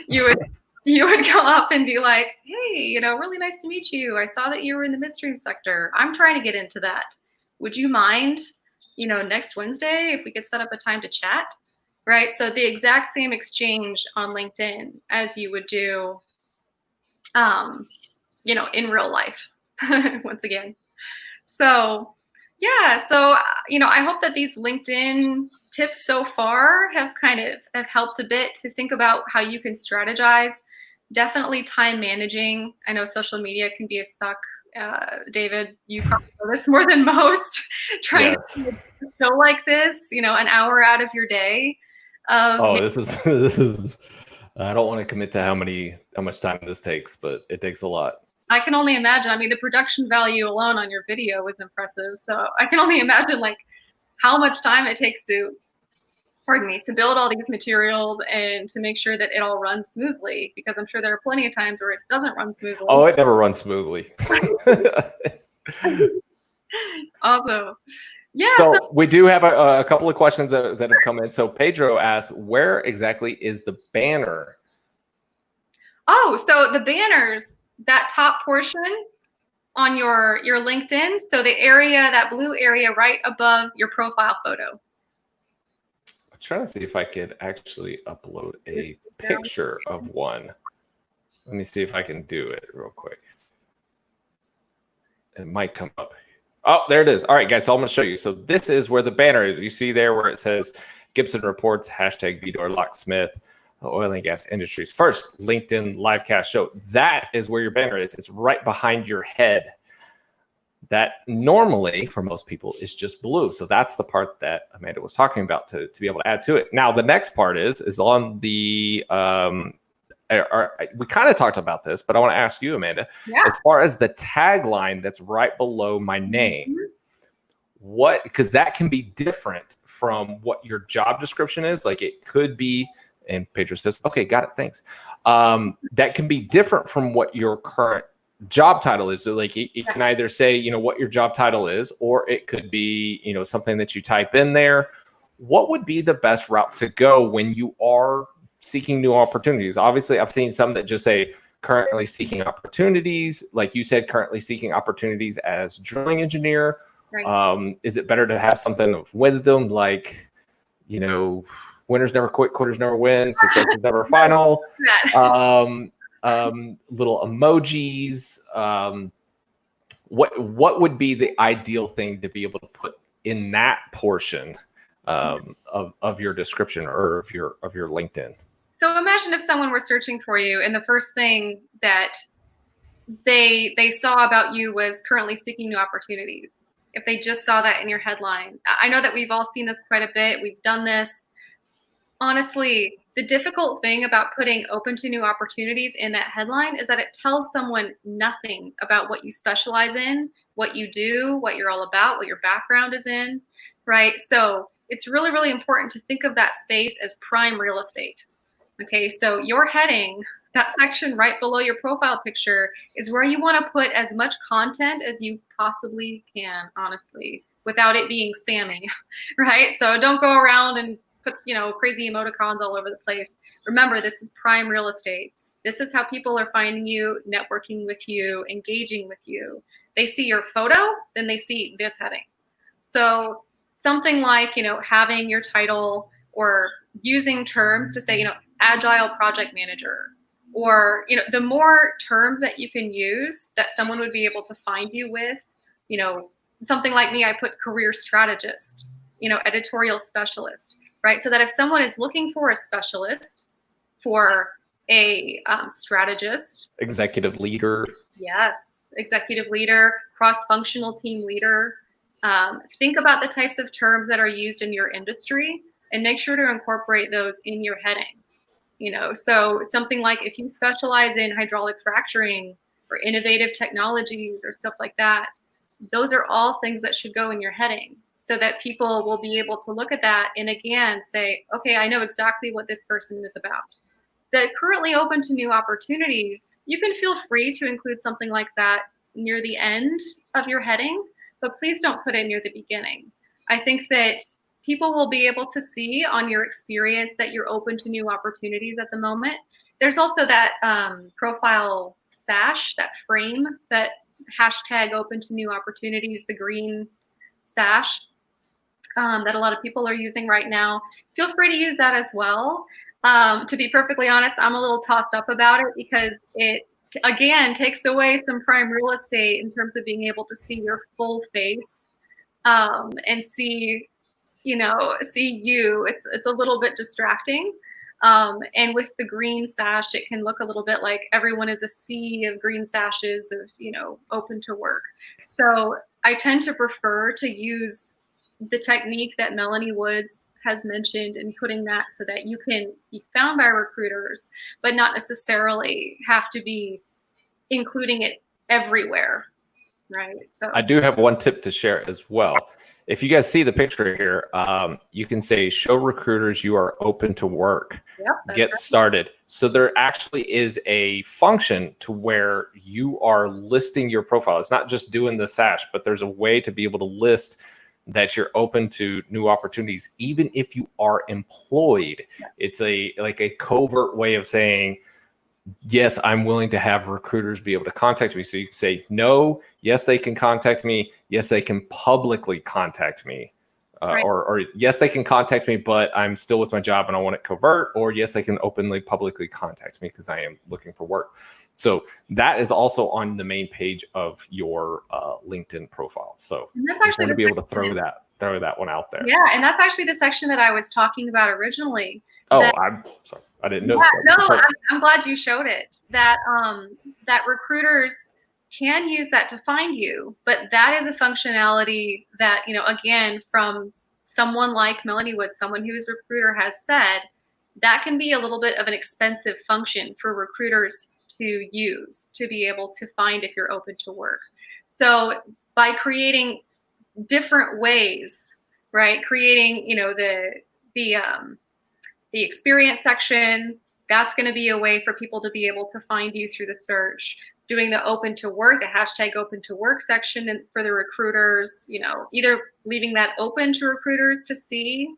You would go up and be like, hey, really nice to meet you. I saw that you were in the midstream sector. I'm trying to get into that. Would you mind, next Wednesday if we could set up a time to chat? Right? So the exact same exchange on LinkedIn as you would do, in real life, once again. So, yeah. So, I hope that these LinkedIn tips so far have helped a bit to think about how you can strategize. Definitely time managing. I know social media can be a suck. David, you probably know this more than most. Trying to show like this, an hour out of your day. This is. I don't want to commit to how much time this takes, but it takes a lot. I can only imagine. I mean, the production value alone on your video was impressive. So I can only imagine how much time it takes to build all these materials and to make sure that it all runs smoothly, because I'm sure there are plenty of times where it doesn't run smoothly. Oh, it never runs smoothly. Also, yeah. So we do have a couple of questions that have come in. So Pedro asks, where exactly is the banner? Oh, so the banners, that top portion on your LinkedIn. So the area, that blue area right above your profile photo. I'm trying to see if I could actually upload a picture of one. Let me see if I can do it real quick. It might come up. Oh, there it is. All right, guys, so I'm going to show you. So this is where the banner is. You see there where it says Gibson Reports, #Vidor Locksmith, oil and gas industries. First LinkedIn livecast show. That is where your banner is. It's right behind your head. That normally, for most people, is just blue. So that's the part that Amanda was talking about to be able to add to it. Now, the next part is on the we kind of talked about this, but I want to ask you, Amanda, as far as the tagline that's right below my name, because that can be different from what your job description is. Like it could be, and Pedro says, okay, got it, thanks. That can be different from what your current job title is. So like it can either say, what your job title is, or it could be, something that you type in there. What would be the best route to go when you are seeking new opportunities? Obviously, I've seen some that just say currently seeking opportunities. Like you said, currently seeking opportunities as drilling engineer. Right. Is it better to have something of wisdom like, winners never quit, quitters never win, success is never final. Little emojis. What would be the ideal thing to be able to put in that portion of your description or of your LinkedIn? So imagine if someone were searching for you and the first thing that they saw about you was currently seeking new opportunities. If they just saw that in your headline. I know that we've all seen this quite a bit. We've done this. Honestly, the difficult thing about putting open to new opportunities in that headline is that it tells someone nothing about what you specialize in, what you do, what you're all about, what your background is in, right? So it's really, really important to think of that space as prime real estate. Okay, so your heading, that section right below your profile picture, is where you want to put as much content as you possibly can, honestly, without it being spammy, right? So don't go around and put, crazy emoticons all over the place. Remember, this is prime real estate. This is how people are finding you, networking with you, engaging with you. They see your photo, then they see this heading. So something like, having your title or using terms to say, agile project manager, or, the more terms that you can use that someone would be able to find you with, something like me, I put career strategist, editorial specialist, right? So that if someone is looking for a specialist, for a strategist, executive leader. Yes, executive leader, cross-functional team leader. Think about the types of terms that are used in your industry and make sure to incorporate those in your heading. So something like if you specialize in hydraulic fracturing or innovative technologies or stuff like that, those are all things that should go in your heading, so that people will be able to look at that and again say, okay, I know exactly what this person is about. That currently open to new opportunities, you can feel free to include something like that near the end of your heading, but please don't put it near the beginning. I think that people will be able to see on your experience that you're open to new opportunities at the moment. There's also that profile sash, that frame, that hashtag open to new opportunities, the green sash that a lot of people are using right now. Feel free to use that as well. To be perfectly honest, I'm a little tossed up about it because it, again, takes away some prime real estate in terms of being able to see your full face and see, see you. It's a little bit distracting. And with the green sash, it can look a little bit like everyone is a sea of green sashes of, open to work. So I tend to prefer to use the technique that Melanie Woods has mentioned in putting that so that you can be found by recruiters, but not necessarily have to be including it everywhere, right? So I do have one tip to share as well. If you guys see the picture here, you can say, show recruiters you are open to work. Yep, Get started. So there actually is a function to where you are listing your profile. It's not just doing the sash, but there's a way to be able to list that you're open to new opportunities, even if you are employed. Yeah. It's like a covert way of saying, yes, I'm willing to have recruiters be able to contact me. So you can say, no, yes, they can contact me. Yes, they can publicly contact me. Right. Or yes, they can contact me, but I'm still with my job and I want it covert. Or yes, they can openly, publicly contact me because I am looking for work. So that is also on the main page of your LinkedIn profile. So that's I just want to be able to throw that one out there. Yeah, and that's actually the section that I was talking about originally. I'm sorry, I didn't know. Yeah, no, I'm glad you showed it. That that recruiters can use that to find you, but that is a functionality that, again, from someone like Melanie Wood, someone who's a recruiter, has said that can be a little bit of an expensive function for recruiters to use to be able to find if you're open to work. So by creating different ways, right? Creating, the experience section, that's going to be a way for people to be able to find you through the search. Doing the open to work, the hashtag open to work section, and for the recruiters, either leaving that open to recruiters to see,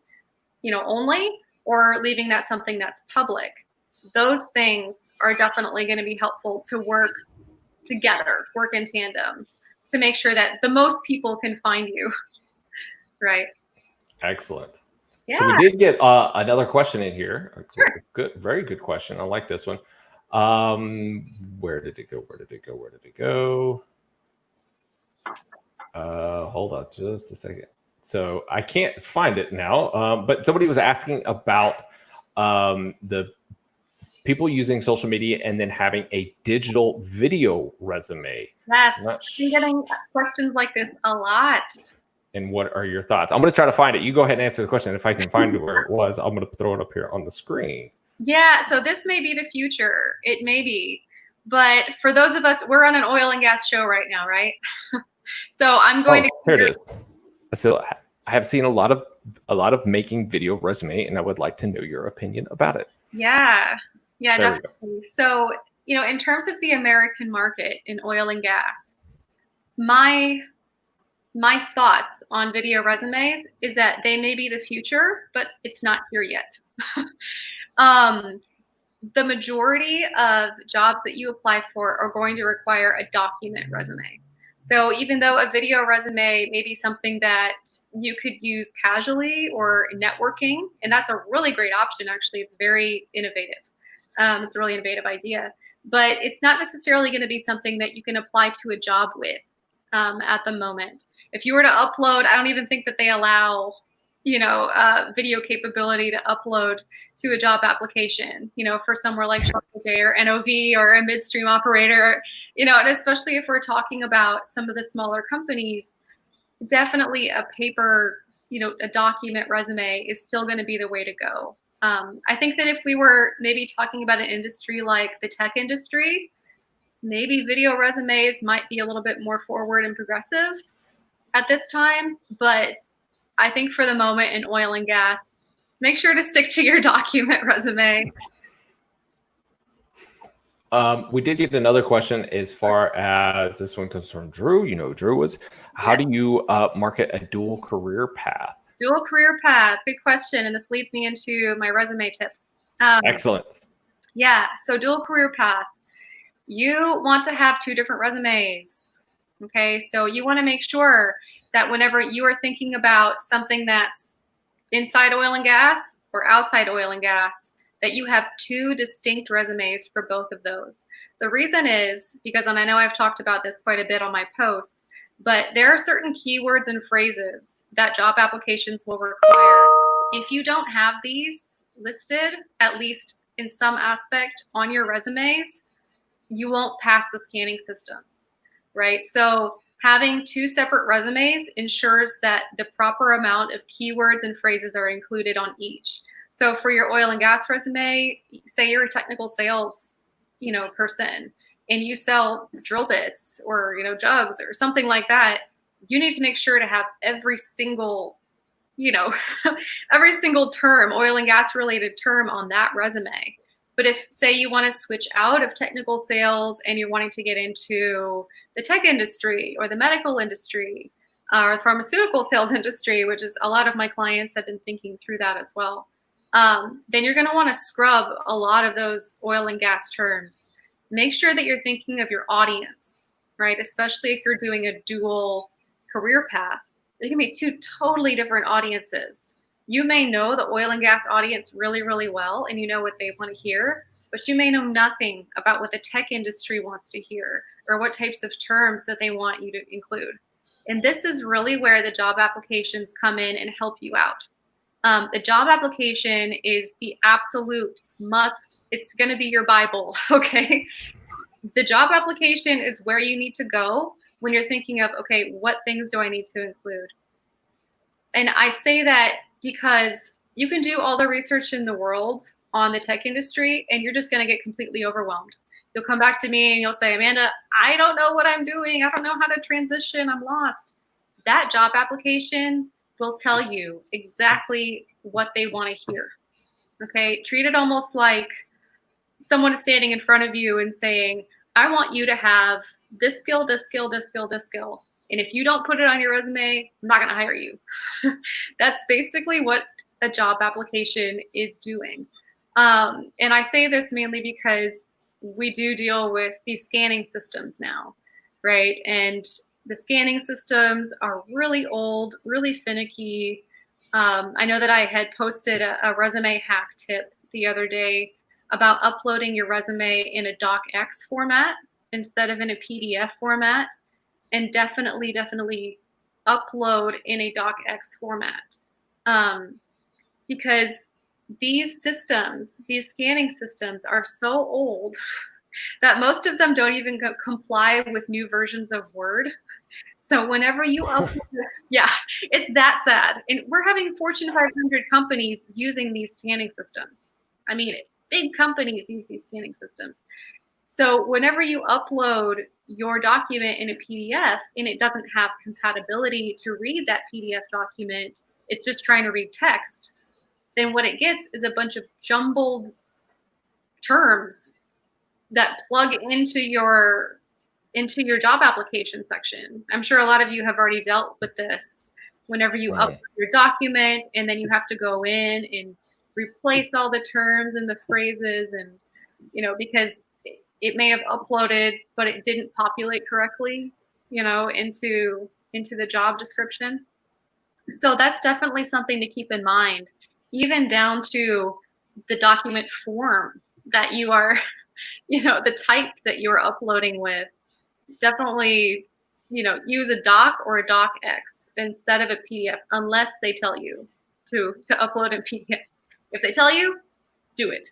only, or leaving that something that's public. Those things are definitely going to be helpful to work together, work in tandem, to make sure that the most people can find you. Right. Excellent. Yeah. So we did get another question in here. Sure. Good, very good question. I like this one. Where did it go? Hold on just a second. So I can't find it now. But somebody was asking about the people using social media and then having a digital video resume. Yes, I've been getting questions like this a lot. And what are your thoughts? I'm going to try to find it. You go ahead and answer the question. If I can find where it was, I'm going to throw it up here on the screen. Yeah, so this may be the future. It may be. But for those of us, we're on an oil and gas show right now, right? So I'm going to. Here it is. So I have seen a lot of making video resume, and I would like to know your opinion about it. Yeah, definitely. So, in terms of the American market in oil and gas, my thoughts on video resumes is that they may be the future, but it's not here yet. The majority of jobs that you apply for are going to require a document resume. So even though a video resume may be something that you could use casually or networking, and that's a really great option, actually, it's very innovative. It's a really innovative idea, but it's not necessarily going to be something that you can apply to a job with at the moment. If you were to upload, I don't even think that they allow, video capability to upload to a job application, for somewhere like or NOV or a midstream operator, and especially if we're talking about some of the smaller companies, definitely a paper, a document resume is still going to be the way to go. I think that if we were maybe talking about an industry like the tech industry, maybe video resumes might be a little bit more forward and progressive. at this time, but I think for the moment in oil and gas, make sure to stick to your document resume. We did get another question as far as this one comes from Drew. You know who Drew was. How do you market a dual career path? Dual career path. Good question. And this leads me into my resume tips. Excellent. Yeah. So dual career path. You want to have 2 different resumes. Okay. So you want to make sure that whenever you are thinking about something that's inside oil and gas or outside oil and gas, that you have 2 distinct resumes for both of those. The reason is because, and I know I've talked about this quite a bit on my posts, but there are certain keywords and phrases that job applications will require. If you don't have these listed, at least in some aspect on your resumes, you won't pass the scanning systems, right? So having 2 separate resumes ensures that the proper amount of keywords and phrases are included on each. So for your oil and gas resume, say you're a technical sales, person, and you sell drill bits or, jugs or something like that, you need to make sure to have every single, every single term, oil and gas related term on that resume. But if, say, you want to switch out of technical sales and you're wanting to get into the tech industry or the medical industry or the pharmaceutical sales industry, which is a lot of my clients have been thinking through that as well, then you're going to want to scrub a lot of those oil and gas terms. Make sure that you're thinking of your audience, right? Especially if you're doing a dual career path. They can be 2 totally different audiences. You may know the oil and gas audience really, really well, and you know what they want to hear, but you may know nothing about what the tech industry wants to hear or what types of terms that they want you to include. And this is really where the job applications come in and help you out. The job application is the absolute must. It's going to be your Bible, okay? The job application is where you need to go when you're thinking of, okay, what things do I need to include? And I say that because you can do all the research in the world on the tech industry and you're just going to get completely overwhelmed. You'll come back to me and you'll say, Amanda, I don't know what I'm doing. I don't know how to transition. I'm lost. That job application will tell you exactly what they want to hear. Okay, treat it almost like someone is standing in front of you and saying, I want you to have this skill, this skill, this skill, this skill. And if you don't put it on your resume, I'm not going to hire you. That's basically what a job application is doing. And I say this mainly because we do deal with these scanning systems now, right? And the scanning systems are really old, really finicky. I know that I had posted a resume hack tip the other day about uploading your resume in a docx format instead of in a PDF format, and definitely upload in a docx format. Because these systems, these scanning systems are so old that most of them don't even comply with new versions of Word. So whenever you upload, yeah, it's that sad. And we're having Fortune 500 companies using these scanning systems. I mean, big companies use these scanning systems. So whenever you upload your document in a PDF and it doesn't have compatibility to read that PDF document, it's just trying to read text, then what it gets is a bunch of jumbled terms that plug into your job application section. I'm sure a lot of you have already dealt with this. Whenever you upload your document and then you have to go in and replace all the terms and the phrases, and because it may have uploaded but it didn't populate correctly, into the job description. So that's definitely something to keep in mind, even down to the document form that you are, the type that you're uploading with. Definitely, use a doc or a docx instead of a PDF, unless they tell you to upload in PDF. If they tell you, do it.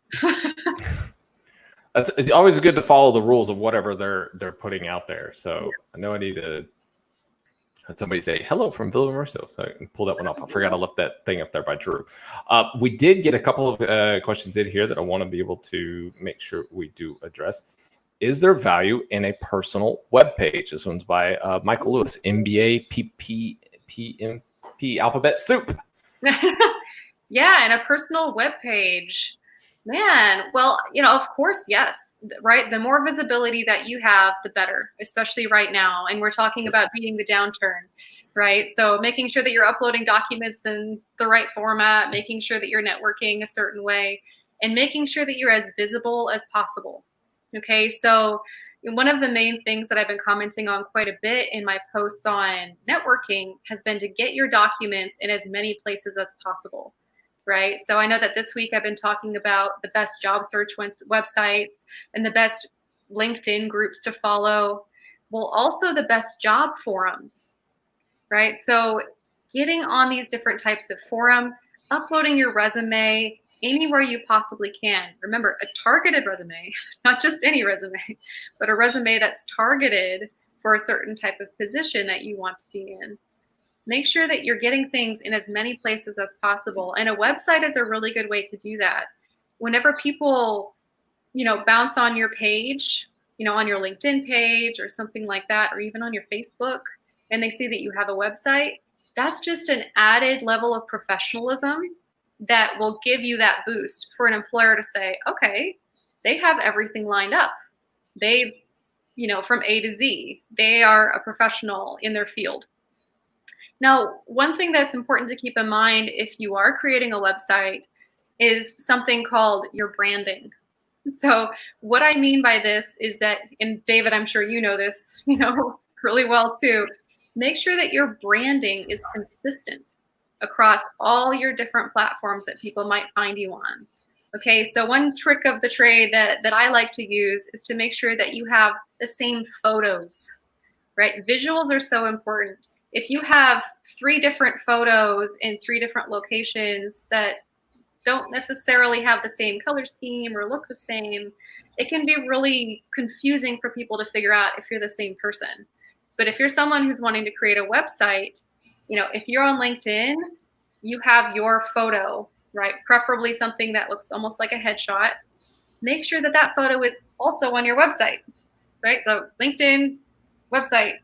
It's always good to follow the rules of whatever they're putting out there. So yes. I know I need to have somebody say hello from Villamerso, so I can pull that one off. I forgot I left that thing up there by Drew. We did get a couple of questions in here that I want to be able to make sure we do address. is there value in a personal web page? This one's by Michael Lewis, MBA, PMP, alphabet soup. Yeah, and a personal web page. Man, well, of course, yes, right? The more visibility that you have, the better, especially right now. And we're talking about beating the downturn, right? So making sure that you're uploading documents in the right format, making sure that you're networking a certain way, and making sure that you're as visible as possible. Okay, so one of the main things that I've been commenting on quite a bit in my posts on networking has been to get your documents in as many places as possible. Right. So I know that this week I've been talking about the best job search websites and the best LinkedIn groups to follow. Well, also the best job forums. Right. So getting on these different types of forums, uploading your resume anywhere you possibly can. Remember, a targeted resume, not just any resume, but a resume that's targeted for a certain type of position that you want to be in. Make sure that you're getting things in as many places as possible. And a website is a really good way to do that. Whenever people, bounce on your page, on your LinkedIn page or something like that, or even on your Facebook, and they see that you have a website, that's just an added level of professionalism that will give you that boost for an employer to say, okay, they have everything lined up. They, from A to Z, they are a professional in their field. Now, one thing that's important to keep in mind if you are creating a website is something called your branding. So what I mean by this is that, and David, I'm sure you know this, really well too, make sure that your branding is consistent across all your different platforms that people might find you on. Okay, so one trick of the trade that I like to use is to make sure that you have the same photos, right? Visuals are so important. If you have 3 different photos in 3 different locations that don't necessarily have the same color scheme or look the same, it can be really confusing for people to figure out if you're the same person. But if you're someone who's wanting to create a website, if you're on LinkedIn, you have your photo, right? Preferably something that looks almost like a headshot. Make sure that that photo is also on your website, right? So LinkedIn, website.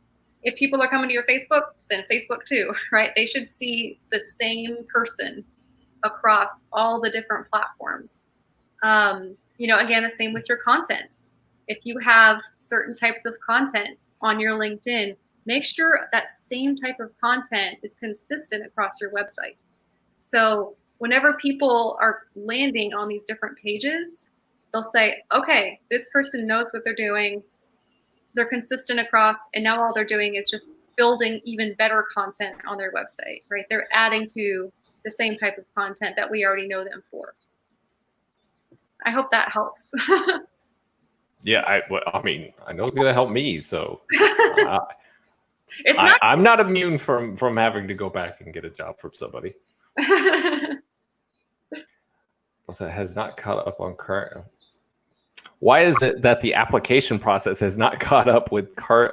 If people are coming to your Facebook, then Facebook too, right? They should see the same person across all the different platforms. Again, the same with your content. If you have certain types of content on your LinkedIn, make sure that same type of content is consistent across your website. So whenever people are landing on these different pages, they'll say, okay, this person knows what they're doing. They're consistent across, and now all they're doing is just building even better content on their website, right? They're adding to the same type of content that we already know them for. I hope that helps. Yeah, I know it's going to help me. So it's I'm not immune from having to go back and get a job from somebody. That has not caught up on current. Why is it that the application process has not caught up with current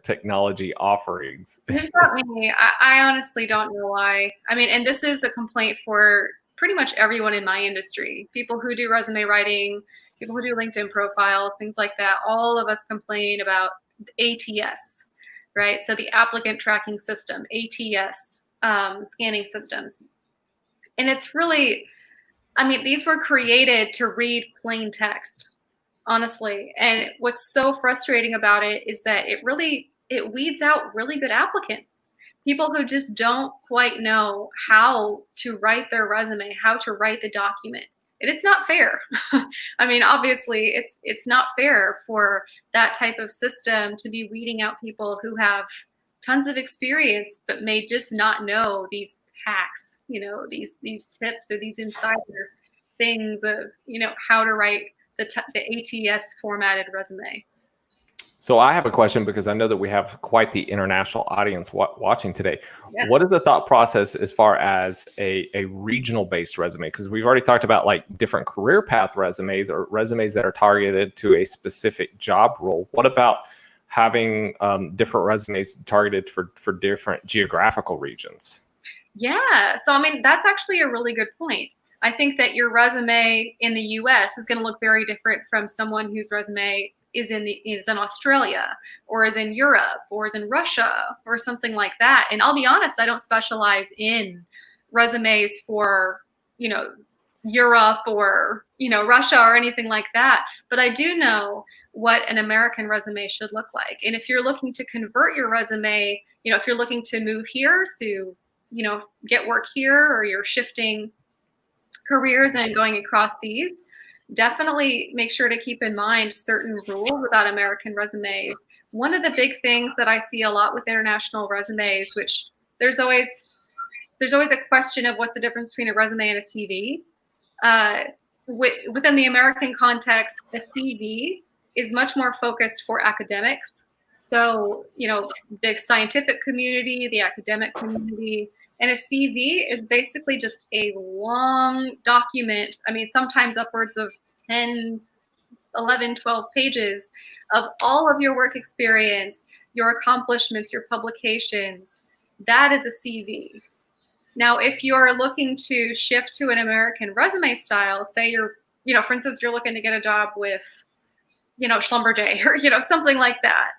technology offerings? It's not me. I honestly don't know why. And this is a complaint for pretty much everyone in my industry. People who do resume writing, people who do LinkedIn profiles, things like that. All of us complain about ATS, right? So the applicant tracking system, ATS, scanning systems. And it's really, these were created to read plain text. Honestly. And what's so frustrating about it is that it weeds out really good applicants, people who just don't quite know how to write their resume, how to write the document. And it's not fair. Obviously it's not fair for that type of system to be weeding out people who have tons of experience, but may just not know these hacks, these tips or these insider things of, how to write the ATS formatted resume. So I have a question, because I know that we have quite the international audience watching today. Yes. What is the thought process as far as a regional based resume? Because we've already talked about like different career path resumes or resumes that are targeted to a specific job role. What about having different resumes targeted for different geographical regions? Yeah, so that's actually a really good point. I think that your resume in the US is going to look very different from someone whose resume is in Australia, or is in Europe, or is in Russia, or something like that. And I'll be honest, I don't specialize in resumes for, Europe or, Russia or anything like that. But I do know what an American resume should look like. And if you're looking to convert your resume, if you're looking to move here to, get work here, or you're shifting careers and going across seas, definitely make sure to keep in mind certain rules about American resumes. One of the big things that I see a lot with international resumes, which there's always a question of what's the difference between a resume and a CV. Within the American context, a CV is much more focused for academics. So, the scientific community, the academic community, and a CV is basically just a long document. I mean, sometimes upwards of 10, 11, 12 pages of all of your work experience, your accomplishments, your publications. That is a CV. Now, if you're looking to shift to an American resume style, say you're, for instance, you're looking to get a job with, Schlumberger or, something like that,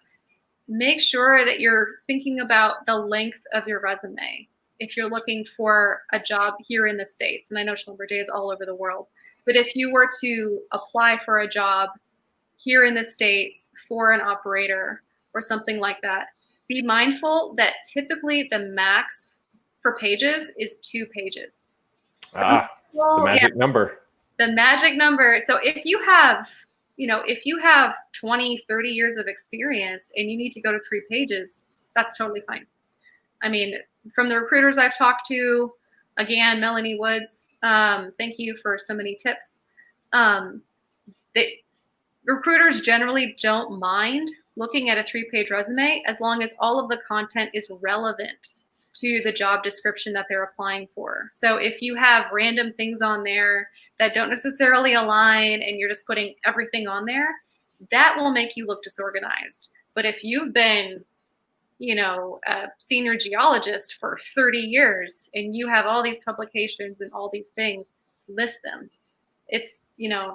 make sure that you're thinking about the length of your resume. If you're looking for a job here in the States, and I know Schlumberger is all over the world, but if you were to apply for a job here in the States for an operator or something like that, be mindful that typically the max for pages is 2 pages. The magic number. The magic number. So if you have, if you have 20, 30 years of experience and you need to go to 3 pages, that's totally fine. I mean, from the recruiters I've talked to, again, Melanie Woods, thank you for so many tips. Recruiters generally don't mind looking at a 3-page resume as long as all of the content is relevant to the job description that they're applying for. So if you have random things on there that don't necessarily align and you're just putting everything on there, that will make you look disorganized. But if you've been, a senior geologist for 30 years and you have all these publications and all these things, list them. It's,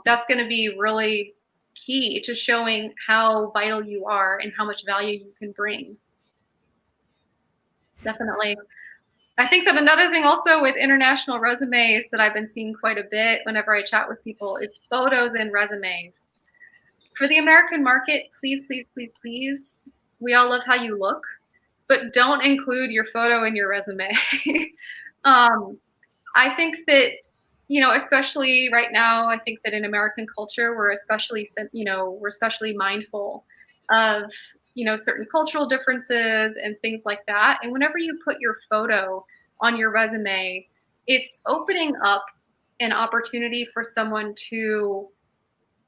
that's going to be really key to showing how vital you are and how much value you can bring. Definitely. I think that another thing also with international resumes that I've been seeing quite a bit whenever I chat with people is photos and resumes. For the American market, please, please, please, please, we all love how you look, but don't include your photo in your resume. I think that, especially right now, I think that in American culture, we're especially mindful of, certain cultural differences and things like that. And whenever you put your photo on your resume, it's opening up an opportunity for someone to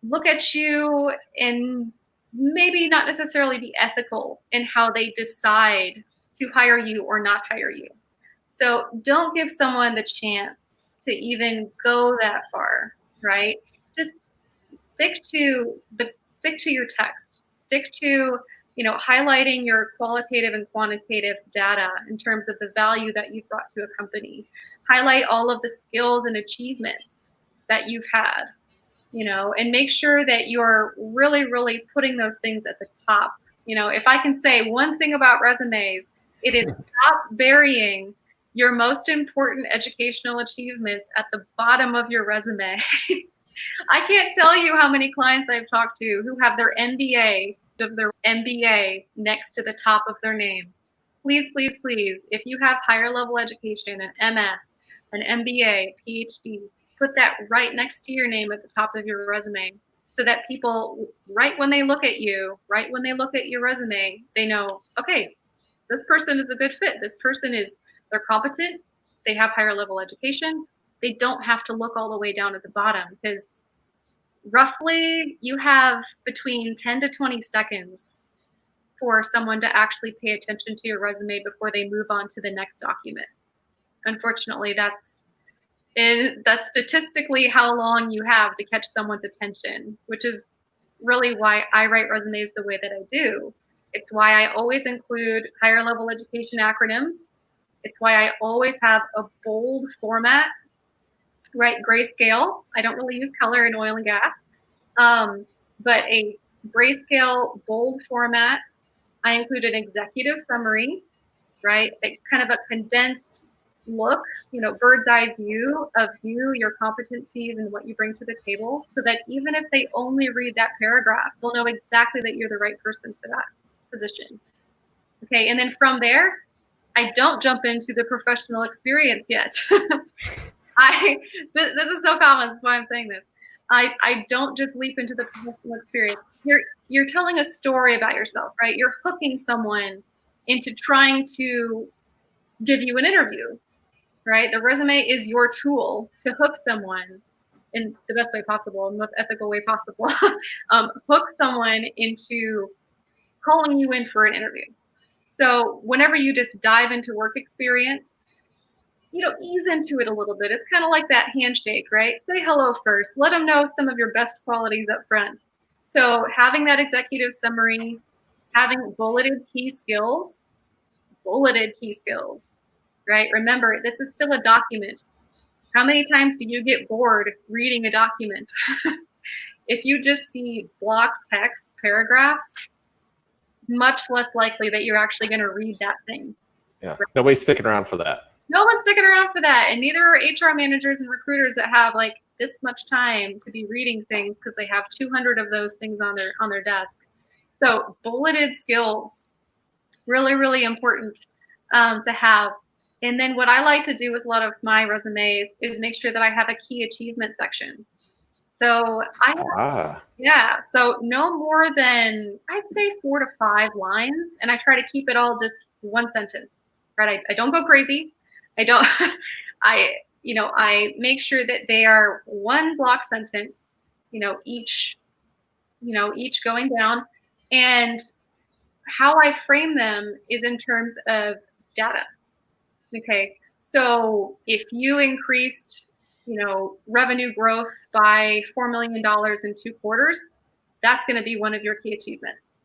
look at you and maybe not necessarily be ethical in how they decide to hire you or not hire you. So don't give someone the chance to even go that far, right? Just stick to your text. Stick to, highlighting your qualitative and quantitative data in terms of the value that you've brought to a company. Highlight all of the skills and achievements that you've had, and make sure that you're really, really putting those things at the top. If I can say one thing about resumes, it is stop burying your most important educational achievements at the bottom of your resume. I can't tell you how many clients I've talked to who have their MBA next to the top of their name. Please, please, please, if you have higher level education, an MS, an MBA, PhD, put that right next to your name at the top of your resume so that people, right when they look at you, right when they look at your resume, they know, okay, this person is a good fit. This person they're competent. They have higher level education. They don't have to look all the way down at the bottom, because roughly you have between 10 to 20 seconds for someone to actually pay attention to your resume before they move on to the next document. Unfortunately, that's statistically how long you have to catch someone's attention, which is really why I write resumes the way that I do. It's why I always include higher level education acronyms. It's why I always have a bold format, right? Grayscale. I don't really use color in oil and gas, but a grayscale, bold format. I include an executive summary, right? Kind of a condensed look, bird's eye view of you, your competencies, and what you bring to the table, so that even if they only read that paragraph, they'll know exactly that you're the right person for that position. Okay, and then from there, I don't jump into the professional experience yet. This is so common. That's why I'm saying this. I don't just leap into the professional experience. You're telling a story about yourself, right? You're hooking someone into trying to give you an interview, right? The resume is your tool to hook someone in the best way possible, the most ethical way possible. Hook someone into calling you in for an interview. So whenever you just dive into work experience, ease into it a little bit. It's kind of like that handshake, right? Say hello first. Let them know some of your best qualities up front. So having that executive summary, having bulleted key skills, right? Remember, this is still a document. How many times do you get bored reading a document? If you just see block text paragraphs, much less likely that you're actually going to read that thing. Yeah, nobody's sticking around for that. No one's sticking around for that. And neither are HR managers and recruiters that have like this much time to be reading things because they have 200 of those things on their desk. So bulleted skills, really, really important to have. And then what I like to do with a lot of my resumes is make sure that I have a key achievement section. So so no more than, I'd say 4 to 5 lines. And I try to keep it all just one sentence, right? I don't go crazy. I make sure that they are one block sentence, each going down. And how I frame them is in terms of data. Okay. So if you increased, revenue growth by $4 million in 2 quarters, that's going to be one of your key achievements,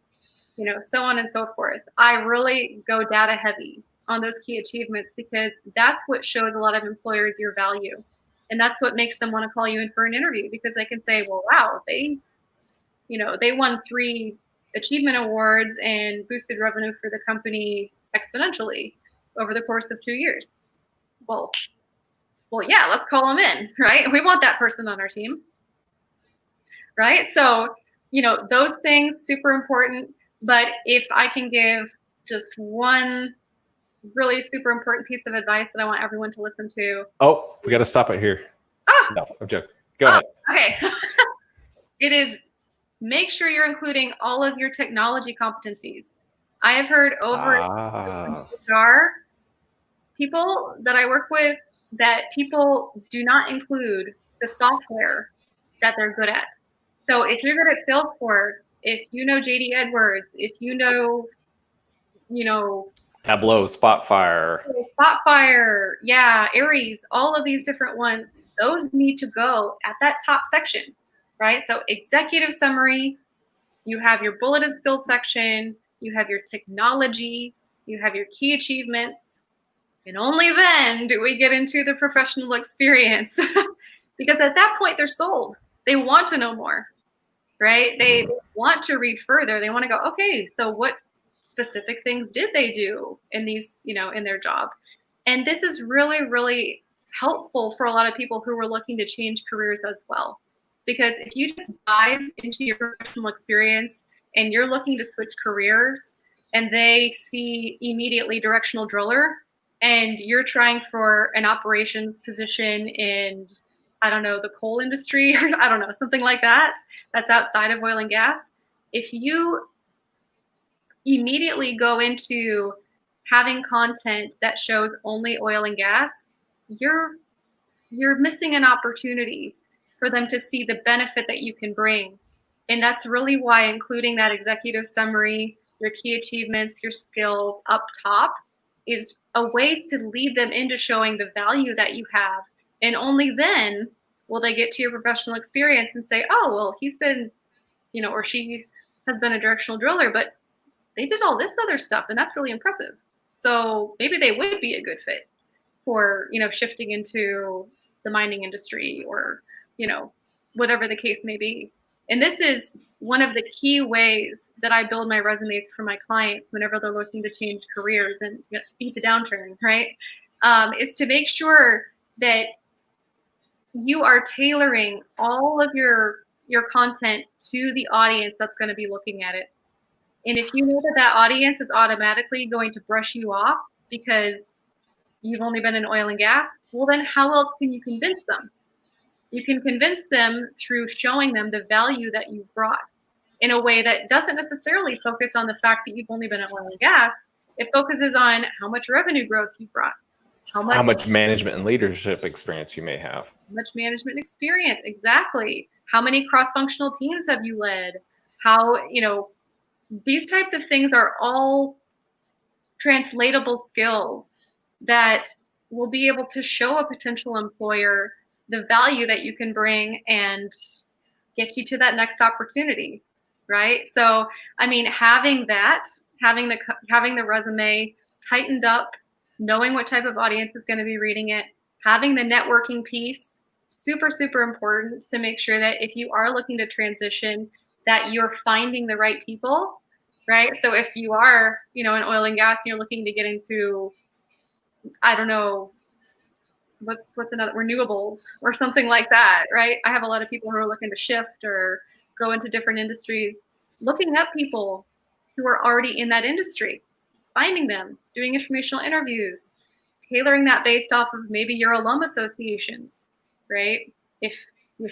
so on and so forth. I really go data heavy on those key achievements because that's what shows a lot of employers your value. And that's what makes them want to call you in for an interview, because they can say, well, wow, they won 3 achievement awards and boosted revenue for the company exponentially over the course of 2 years. Well, yeah, let's call them in, right? We want that person on our team, right? So, those things, super important. But if I can give just one really super important piece of advice that I want everyone to listen to. Oh, we got to stop it here. No, I'm joking. Go ahead. Okay. It is, make sure you're including all of your technology competencies. I have heard over HR people that I work with that people do not include the software that they're good at. So if you're good at Salesforce, if you know JD Edwards, if you know Tableau, Spotfire, yeah, Aries, all of these different ones, those need to go at that top section, right? So executive summary, you have your bulleted skills section, you have your technology, you have your key achievements, and only then do we get into the professional experience. Because at that point, they're sold. They want to know more, right? They want to read further. They want to go, okay, so what specific things did they do in these, in their job? And this is really, really helpful for a lot of people who are looking to change careers as well. Because if you just dive into your professional experience and you're looking to switch careers and they see immediately directional driller and you're trying for an operations position in, I don't know, the coal industry, or I don't know, something like that, that's outside of oil and gas. If you immediately go into having content that shows only oil and gas, you're missing an opportunity for them to see the benefit that you can bring. And that's really why including that executive summary, your key achievements, your skills up top is a way to lead them into showing the value that you have. And only then will they get to your professional experience and say, oh, well, he's been, or she has been a directional driller, but they did all this other stuff, and that's really impressive. So maybe they would be a good fit for, shifting into the mining industry or, whatever the case may be. And this is one of the key ways that I build my resumes for my clients whenever they're looking to change careers and beat the downturn, right? Is to make sure that you are tailoring all of your content to the audience that's going to be looking at it. And if you know that that audience is automatically going to brush you off because you've only been in oil and gas, well, then how else can you convince them? You can convince them through showing them the value that you've brought in a way that doesn't necessarily focus on the fact that you've only been in oil and gas. It focuses on how much revenue growth you brought, how much management and leadership experience you may have. How much management experience, exactly. How many cross-functional teams have you led? How, these types of things are all translatable skills that will be able to show a potential employer the value that you can bring and get you to that next opportunity, right? So, I mean, having the resume tightened up, knowing what type of audience is going to be reading it, having the networking piece, super, super important to make sure that if you are looking to transition, that you're finding the right people, right? So if you are, in oil and gas and you're looking to get into, I don't know, what's another, renewables or something like that, right? I have a lot of people who are looking to shift or go into different industries, looking up people who are already in that industry, finding them, doing informational interviews, tailoring that based off of maybe your alum associations, right? If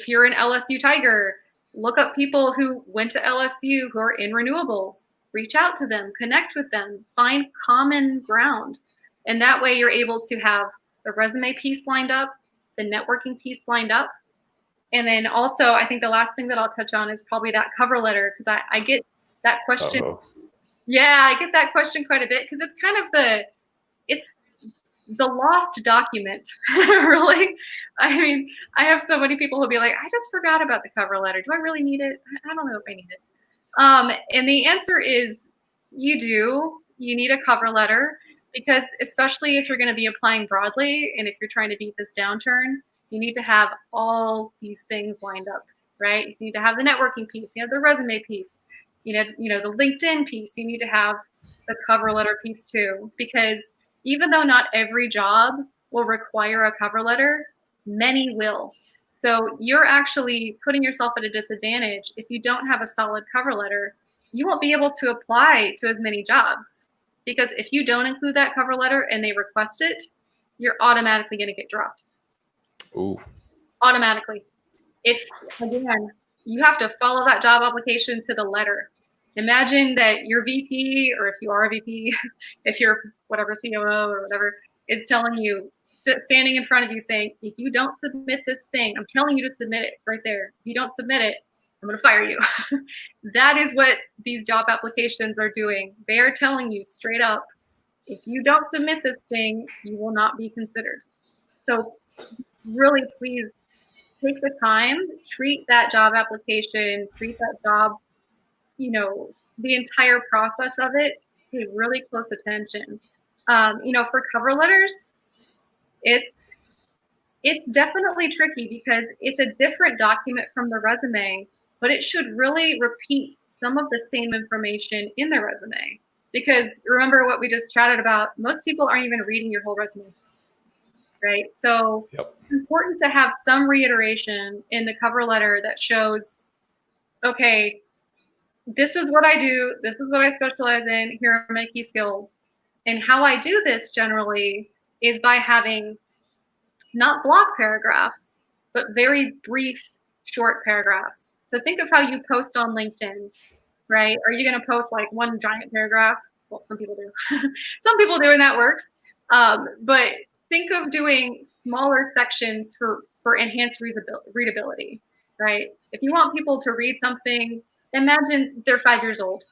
you're an LSU Tiger, look up people who went to LSU who are in renewables, reach out to them, connect with them, find common ground. And that way you're able to have the resume piece lined up, the networking piece lined up. And then also, I think the last thing that I'll touch on is probably that cover letter, because I get that question. Uh-oh. Yeah, I get that question quite a bit because it's kind of it's the lost document, really. I mean, I have so many people who'll be like, I just forgot about the cover letter. Do I really need it? I don't know if I need it. And the answer is you do. You need a cover letter because especially if you're going to be applying broadly and if you're trying to beat this downturn, you need to have all these things lined up, right? You need to have the networking piece, you have the resume piece, the LinkedIn piece. You need to have the cover letter piece too, because even though not every job will require a cover letter, many will. So you're actually putting yourself at a disadvantage if you don't have a solid cover letter. You won't be able to apply to as many jobs because if you don't include that cover letter and they request it, you're automatically going to get dropped. Ooh. Automatically. If, again, you have to follow that job application to the letter. Imagine that your VP, or if you are a VP, if you're whatever COO or whatever, is telling you, standing in front of you saying, if you don't submit this thing, I'm telling you to submit it. It's right there. If you don't submit it, I'm going to fire you. That is what these job applications are doing. They are telling you straight up, if you don't submit this thing, you will not be considered. So really, please take the time, treat that job application, treat that job, the entire process of it, pay really close attention. For cover letters, it's definitely tricky because it's a different document from the resume, but it should really repeat some of the same information in the resume. Because remember what we just chatted about, most people aren't even reading your whole resume, right? So Yep. It's important to have some reiteration in the cover letter that shows, okay, this is what I do, this is what I specialize in, here are my key skills. And how I do this generally is by having not block paragraphs, but very brief, short paragraphs. So think of how you post on LinkedIn, right? Are you going to post like one giant paragraph? Well, some people do. Some people do, and that works. But think of doing smaller sections for enhanced readability, right? If you want people to read something, imagine they're 5 years old.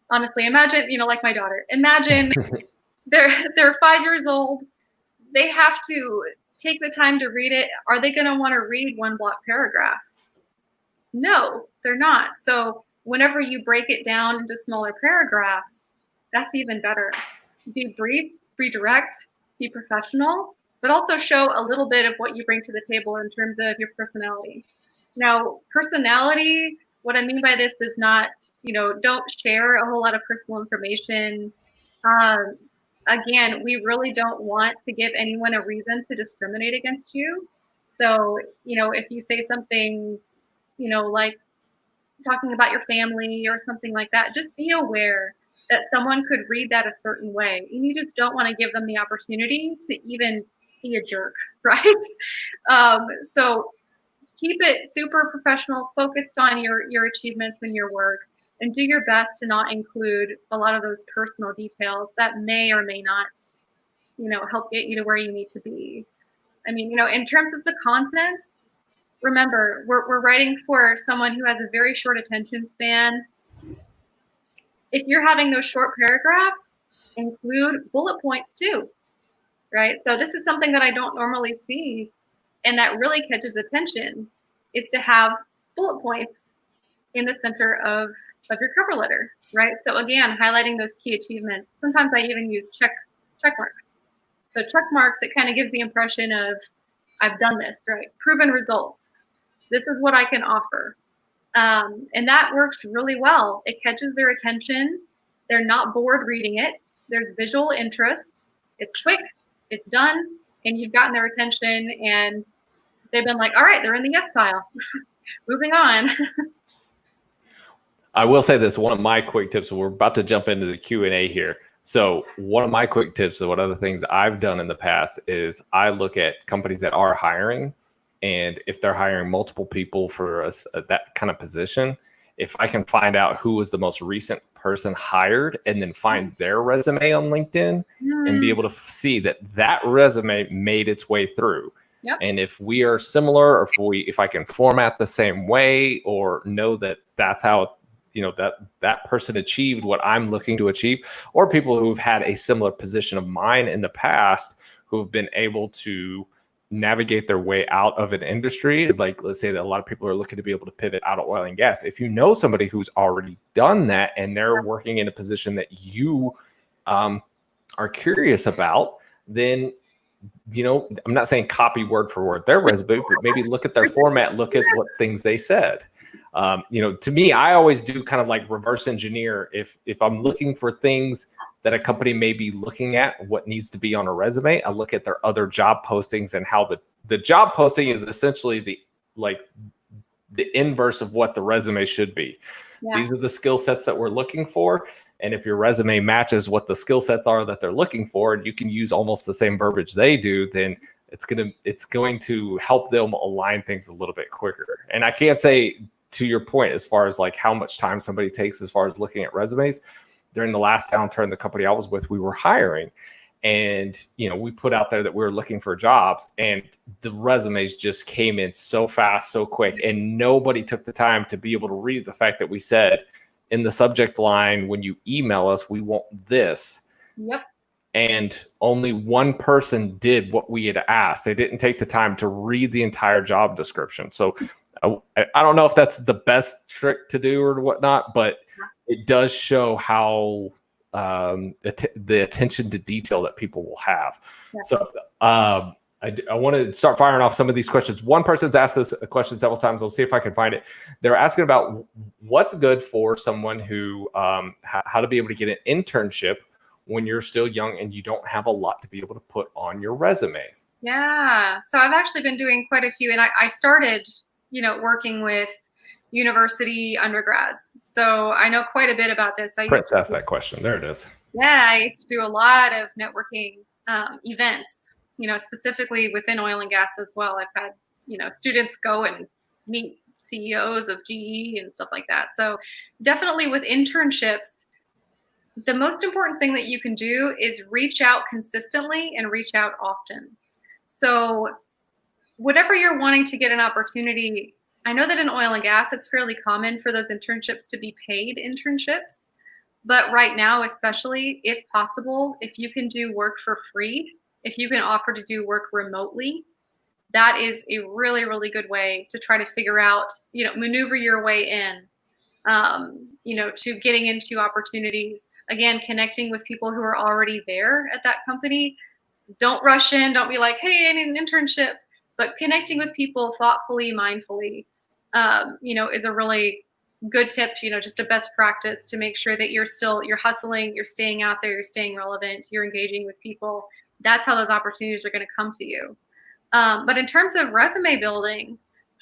Honestly, imagine, like my daughter. Imagine they're 5 years old. They have to take the time to read it. Are they going to want to read one block paragraph? No, they're not. So whenever you break it down into smaller paragraphs, that's even better. Be brief, be direct, be professional, but also show a little bit of what you bring to the table in terms of your personality. Now, personality what I mean by this is not, don't share a whole lot of personal information. Um, Again, we really don't want to give anyone a reason to discriminate against you. So, if you say something, like talking about your family or something like that, just be aware that someone could read that a certain way. And you just don't want to give them the opportunity to even be a jerk, right? So keep it super professional, focused on your achievements and your work, and do your best to not include a lot of those personal details that may or may not, help get you to where you need to be. I mean, in terms of the content, remember, we're writing for someone who has a very short attention span. If you're having those short paragraphs, include bullet points too, right? So this is something that I don't normally see, and that really catches attention, is to have bullet points in the center of your cover letter, right? So again, highlighting those key achievements. Sometimes I even use check marks. So check marks, it kind of gives the impression of, I've done this, right? Proven results. This is what I can offer. And that works really well. It catches their attention. They're not bored reading it. There's visual interest. It's quick, it's done, and you've gotten their attention, and they've been like, all right, they're in the yes pile. Moving on. I will say this, one of my quick tips, we're about to jump into the Q&A here. So one of my quick tips, and one of the things I've done in the past, is I look at companies that are hiring, and if they're hiring multiple people for that kind of position, if I can find out who was the most recent person hired and then find their resume on LinkedIn and be able to see that resume made its way through. Yep. And if we are similar, or if I can format the same way, or know that that's how that person achieved what I'm looking to achieve, or people who've had a similar position of mine in the past who've been able to navigate their way out of an industry. Like, let's say that a lot of people are looking to be able to pivot out of oil and gas. If you know somebody who's already done that and they're working in a position that you are curious about, then I'm not saying copy word for word their resume, but maybe look at their format, look at what things they said. To me, I always do kind of like reverse engineer. If I'm looking for things that a company may be looking at, what needs to be on a resume, I look at their other job postings and how the job posting is essentially the inverse of what the resume should be. Yeah. These are the skill sets that we're looking for. And if your resume matches what the skill sets are that they're looking for, and you can use almost the same verbiage they do, then it's going to help them align things a little bit quicker. And I can't say, to your point, as far as like how much time somebody takes as far as looking at resumes. During the last downturn, the company I was with, we were hiring, and we put out there that we were looking for jobs, and the resumes just came in so fast, so quick, and nobody took the time to be able to read the fact that we said in the subject line, when you email us, we want this. Yep. And only one person did what we had asked. They didn't take the time to read the entire job description. So I don't know if that's the best trick to do or whatnot, but it does show how the attention to detail that people will have. Yeah. So I want to start firing off some of these questions. One person's asked this a question several times. I'll see if I can find it. They're asking about what's good for someone who, how to be able to get an internship when you're still young and you don't have a lot to be able to put on your resume. Yeah. So I've actually been doing quite a few, and I started, working with university undergrads. So I know quite a bit about this. Prince asked that question. There it is. Yeah. I used to do a lot of networking events, specifically within oil and gas as well. I've had, students go and meet CEOs of GE and stuff like that. So definitely with internships, the most important thing that you can do is reach out consistently and reach out often. So whatever you're wanting to get an opportunity, I know that in oil and gas, it's fairly common for those internships to be paid internships. But right now, especially, if possible, if you can do work for free, if you can offer to do work remotely, that is a really, really good way to try to figure out, maneuver your way in, to getting into opportunities. Again, connecting with people who are already there at that company. Don't rush in. Don't be like, hey, I need an internship. But connecting with people thoughtfully, mindfully, is a really good tip, just a best practice to make sure that you're hustling, you're staying out there, you're staying relevant, you're engaging with people. That's how those opportunities are going to come to you. But in terms of resume building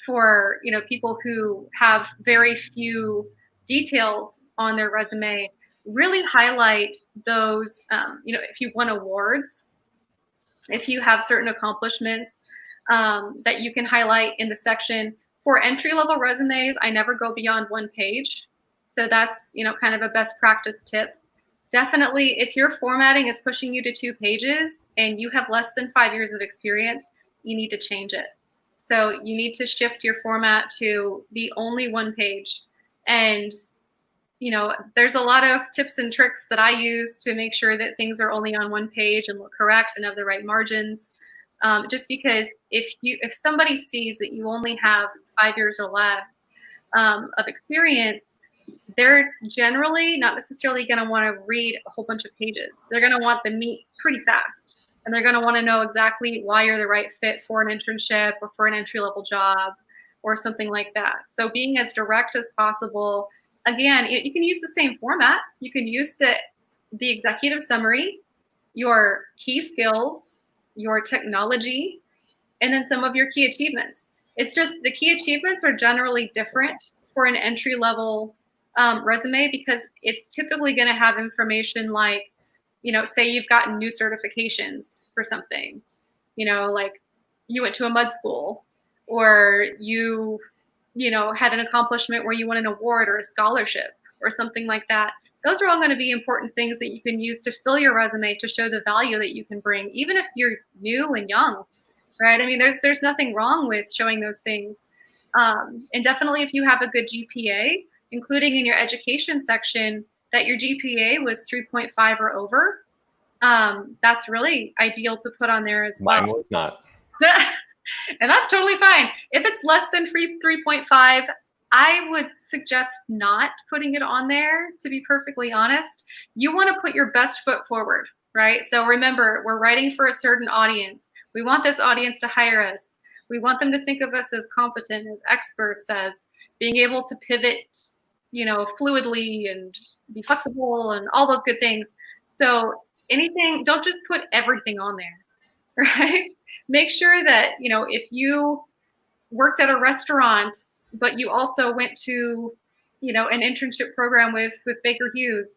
for, people who have very few details on their resume, really highlight those, if you won awards, if you have certain accomplishments that you can highlight in the section. For entry-level resumes, I never go beyond 1 page. So that's, kind of a best practice tip. Definitely, if your formatting is pushing you to 2 pages and you have less than 5 years of experience, you need to change it. So you need to shift your format to the only 1 page. And, there's a lot of tips and tricks that I use to make sure that things are only on 1 page and look correct and have the right margins. Just because if somebody sees that you only have 5 years or less of experience, they're generally not necessarily going to want to read a whole bunch of pages. They're going to want the meat pretty fast. And they're going to want to know exactly why you're the right fit for an internship or for an entry-level job or something like that. So being as direct as possible. Again, you can use the same format. You can use the executive summary, your key skills, your technology, and then some of your key achievements. It's just the key achievements are generally different for an entry-level resume because it's typically going to have information like, say you've gotten new certifications for something, like you went to a mud school or you had an accomplishment where you won an award or a scholarship or something like that. Those are all going to be important things that you can use to fill your resume to show the value that you can bring, even if you're new and young, right? I mean, there's nothing wrong with showing those things. And definitely if you have a good GPA, including in your education section that your GPA was 3.5 or over, that's really ideal to put on there as well. Mine was not. And that's totally fine. If it's less than 3.5, I would suggest not putting it on there, to be perfectly honest. You want to put your best foot forward, right? So remember, we're writing for a certain audience. We want this audience to hire us. We want them to think of us as competent, as experts, as being able to pivot, fluidly and be flexible and all those good things. So don't just put everything on there, right? Make sure that, if you worked at a restaurant, but you also went to, an internship program with Baker Hughes,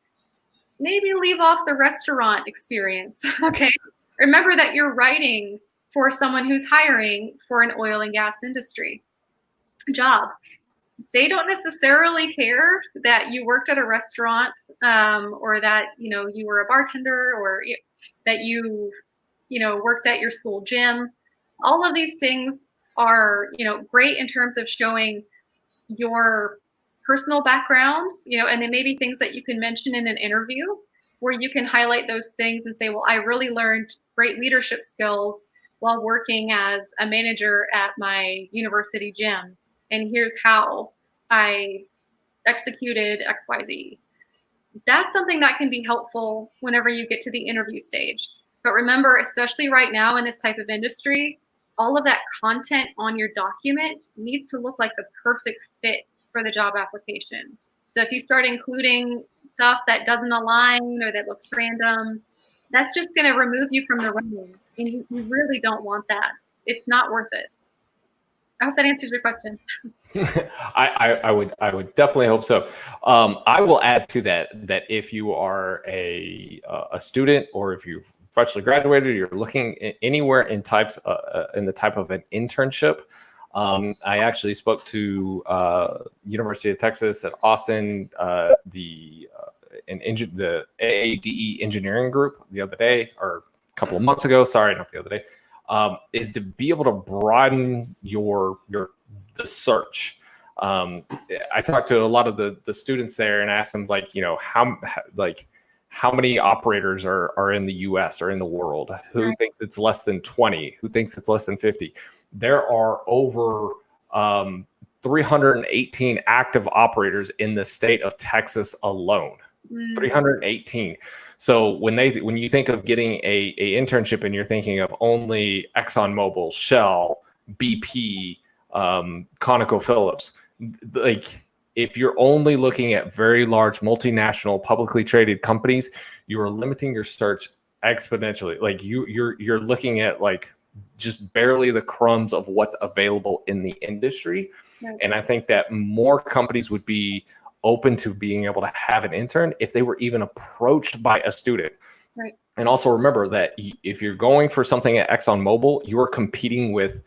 maybe leave off the restaurant experience, okay? Remember that you're writing for someone who's hiring for an oil and gas industry job. They don't necessarily care that you worked at a restaurant or that, you were a bartender or that you worked at your school gym. All of these things are, great in terms of showing your personal background, and then maybe things that you can mention in an interview where you can highlight those things and say, well, I really learned great leadership skills while working as a manager at my university gym. And here's how I executed XYZ. That's something that can be helpful whenever you get to the interview stage. But remember, especially right now in this type of industry, all of that content on your document needs to look like the perfect fit for the job application. So if you start including stuff that doesn't align or that looks random, that's just going to remove you from the running. And you really don't want that. It's not worth it. I hope that answers your question. I would definitely hope so. I will add to that if you are a student or if you've freshly graduated, you're looking anywhere in the type of an internship. I actually spoke to University of Texas at Austin, the AADE engineering group the other day, or a couple of months ago. Sorry, not the other day. Is to be able to broaden the search. I talked to a lot of the students there and asked them how many operators are in the U.S. or in the world? Who thinks it's less than 20? Who thinks it's less than 50? There are over 318 active operators in the state of Texas alone. 318. So when you think of getting a internship and you're thinking of only ExxonMobil, Shell, BP, ConocoPhillips, if you're only looking at very large multinational publicly traded companies, you are limiting your search exponentially. Like you're looking at like just barely the crumbs of what's available in the industry. Right. And I think that more companies would be open to being able to have an intern if they were even approached by a student. Right. And also remember that if you're going for something at ExxonMobil, you are competing with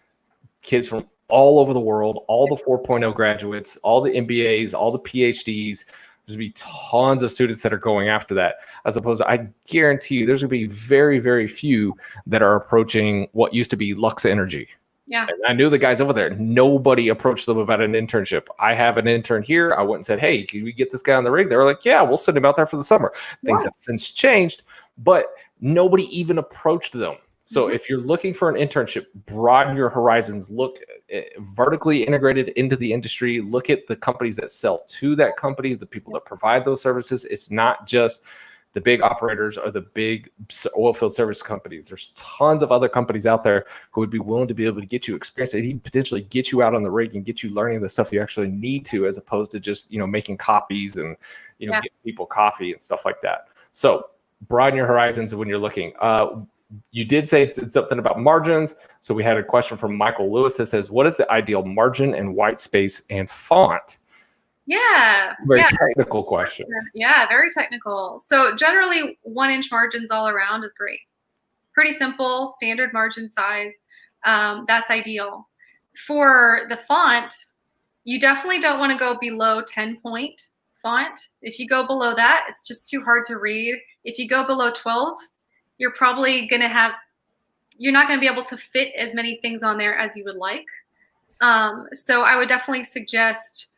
kids from all over the world, all the 4.0 graduates, all the MBAs, all the PhDs. There's going to be tons of students that are going after that, as opposed to, I guarantee you, there's going to be very, very few that are approaching what used to be Lux Energy. Yeah. And I knew the guys over there. Nobody approached them about an internship. I have an intern here. I went and said, hey, can we get this guy on the rig? They were like, yeah, we'll send him out there for the summer. Things have since changed, but nobody even approached them. So if you're looking for an internship, broaden your horizons, look vertically integrated into the industry, look at the companies that sell to that company, the people that provide those services. It's not just the big operators or the big oil field service companies. There's tons of other companies out there who would be willing to be able to get you experience and even potentially get you out on the rig and get you learning the stuff you actually need to, as opposed to just, making copies and, getting people coffee and stuff like that. So broaden your horizons when you're looking. You did say something about margins. So we had a question from Michael Lewis that says, what is the ideal margin and white space and font? Yeah. Very technical question. Yeah, very technical. So generally 1-inch margins all around is great. Pretty simple, standard margin size. That's ideal. For the font, you definitely don't want to go below 10-point font. If you go below that, it's just too hard to read. If you go below 12, you're probably going to you're not going to be able to fit as many things on there as you would like. So I would definitely suggest,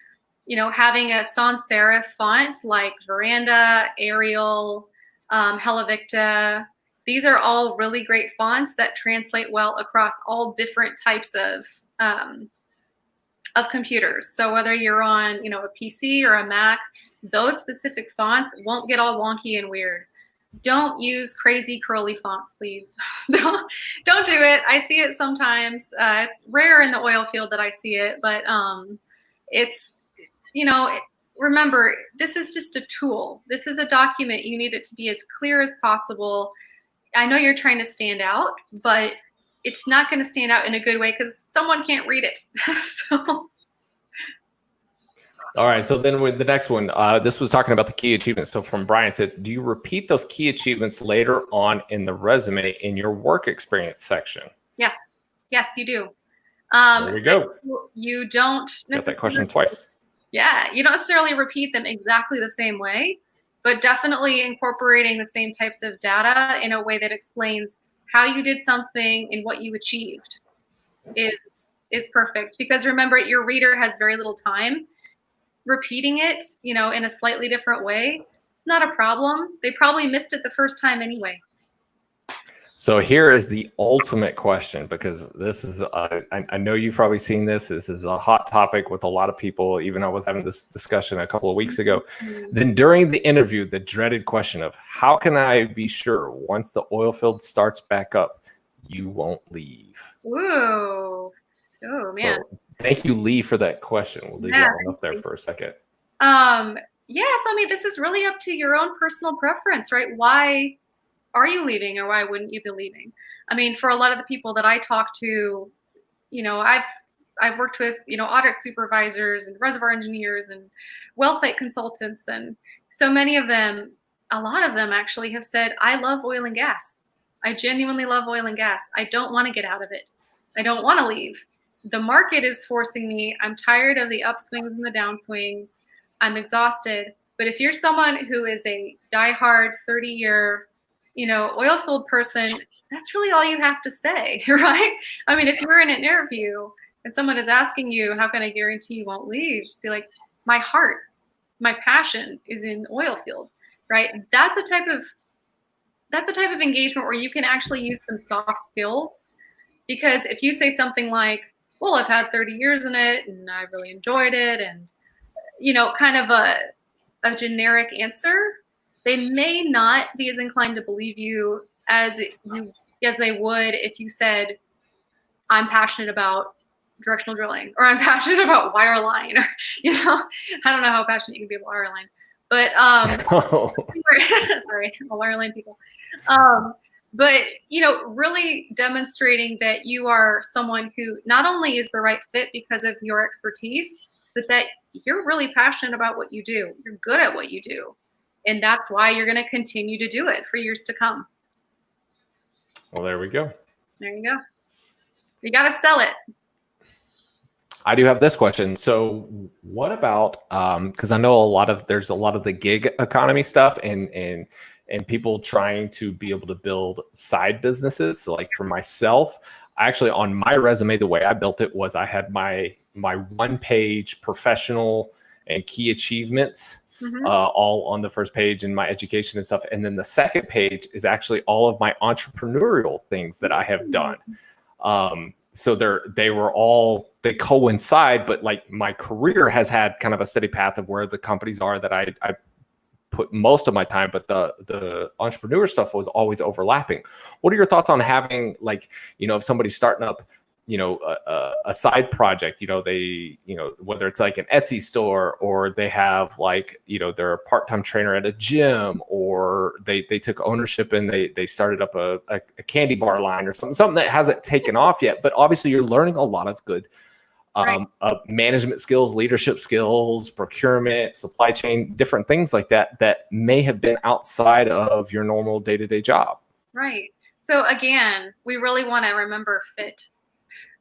having a sans serif font like Veranda, Arial, Hellavicta. These are all really great fonts that translate well across all different types of computers. So whether you're on, a PC or a Mac, those specific fonts won't get all wonky and weird. Don't use crazy curly fonts, please. don't do it. I see it sometimes. It's rare in the oil field that I see it, but it's, remember, this is just a tool. This is a document. You need it to be as clear as possible. I know you're trying to stand out, but it's not going to stand out in a good way because someone can't read it. So. All right. So then with the next one, this was talking about the key achievements. So from Brian said, do you repeat those key achievements later on in the resume in your work experience section? Yes. Yes, you do. There we go. You don't got that question twice. Yeah. You don't necessarily repeat them exactly the same way, but definitely incorporating the same types of data in a way that explains how you did something and what you achieved is perfect. Because remember, your reader has very little time. Repeating it, in a slightly different way, it's not a problem. They probably missed it the first time anyway. So here is the ultimate question, because this is, I know you've probably seen this. This is a hot topic with a lot of people. Even I was having this discussion a couple of weeks ago. Then during the interview, the dreaded question of how can I be sure once the oil field starts back up, you won't leave? Ooh, oh man. So, thank you, Lee, for that question. We'll leave that one up there for a second. So this is really up to your own personal preference, right? Why are you leaving, or why wouldn't you be leaving? For a lot of the people that I talk to, I've worked with, audit supervisors and reservoir engineers and well site consultants, and so many of them, a lot of them actually have said, I love oil and gas. I genuinely love oil and gas. I don't want to get out of it. I don't want to leave. The market is forcing me. I'm tired of the upswings and the downswings. I'm exhausted. But if you're someone who is a diehard 30-year, oil field person, that's really all you have to say, right? If you're in an interview and someone is asking you, how can I guarantee you won't leave? Just be like, my heart, my passion is in oil field, right? That's a type of engagement where you can actually use some soft skills. Because if you say something like, well, I've had 30 years in it and I really enjoyed it, and, kind of a generic answer, they may not be as inclined to believe you as they would if you said, I'm passionate about directional drilling, or I'm passionate about wireline, or, I don't know how passionate you can be about wireline, but, sorry, all wireline people. But, really demonstrating that you are someone who not only is the right fit because of your expertise, but that you're really passionate about what you do. You're good at what you do. And that's why you're going to continue to do it for years to come. Well, there we go. There you go. You got to sell it. I do have this question. So what about, because I know there's a lot of the gig economy stuff and people trying to be able to build side businesses. So like for myself, actually on my resume, the way I built it was I had my one-page professional and key achievements all on the first page, and my education and stuff. And then the second page is actually all of my entrepreneurial things that I have done. So they coincide, but like my career has had kind of a steady path of where the companies are that I put most of my time, but the entrepreneur stuff was always overlapping. What are your thoughts on having, like, if somebody's starting up, a side project, whether it's like an Etsy store, or they have like, they're a part-time trainer at a gym, or they took ownership and they started up a candy bar line or something that hasn't taken off yet, but obviously you're learning a lot of good management skills, leadership skills, procurement, supply chain, different things like that may have been outside of your normal day-to-day job. Right. So again, we really want to remember fit.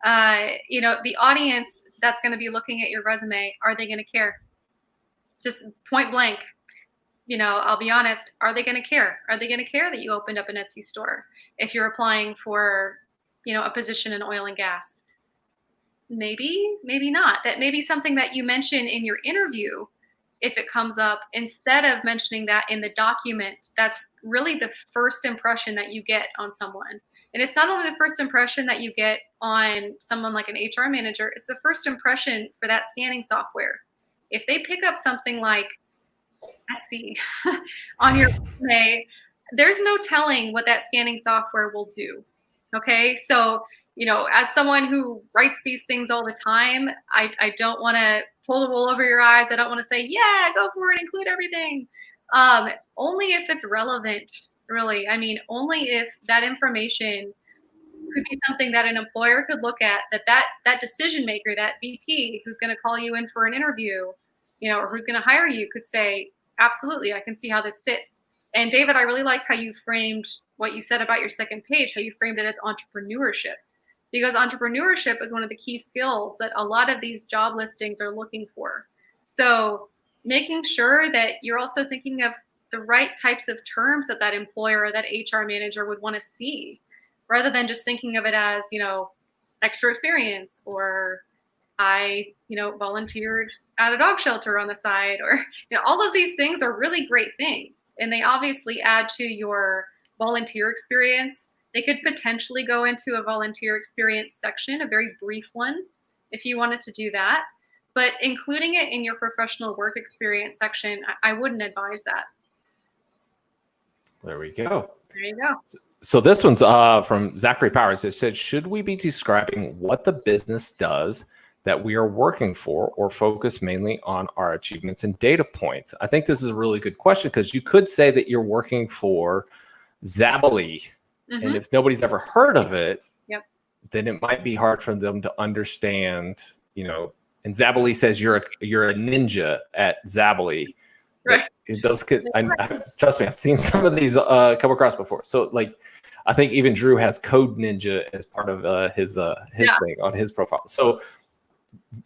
The audience that's going to be looking at your resume, are they going to care? Just point blank. I'll be honest. Are they going to care? Are they going to care that you opened up an Etsy store if you're applying for, a position in oil and gas? Maybe, maybe not. That may be something that you mention in your interview if it comes up, instead of mentioning that in the document. That's really the first impression that you get on someone. And it's not only the first impression that you get on someone like an HR manager, it's the first impression for that scanning software. If they pick up something like Etsy on your resume, there's no telling what that scanning software will do. Okay, so as someone who writes these things all the time, I don't want to pull the wool over your eyes. I don't want to say, yeah, go for it, include everything. Only if it's relevant, really. I mean, only if that information could be something that an employer could look at, that decision maker, that VP who's going to call you in for an interview, or who's going to hire you, could say, absolutely, I can see how this fits. And David, I really like how you framed what you said about your second page, how you framed it as entrepreneurship. Because entrepreneurship is one of the key skills that a lot of these job listings are looking for. So making sure that you're also thinking of the right types of terms that employer or that HR manager would want to see, rather than just thinking of it as, extra experience, or I, volunteered at a dog shelter on the side, or, all of these things are really great things. And they obviously add to your volunteer experience. They could potentially go into a volunteer experience section, a very brief one, if you wanted to do that. But including it in your professional work experience section, I wouldn't advise that. There we go. There you go. So this one's from Zachary Powers. It said, should we be describing what the business does that we are working for, or focus mainly on our achievements and data points? I think this is a really good question, because you could say that you're working for Zabily. And if nobody's ever heard of it, then it might be hard for them to understand, and Zabily says you're a ninja at Zabily. Right. Those could, trust me, I've seen some of these come across before. So like, I think even Drew has Code Ninja as part of his thing on his profile. So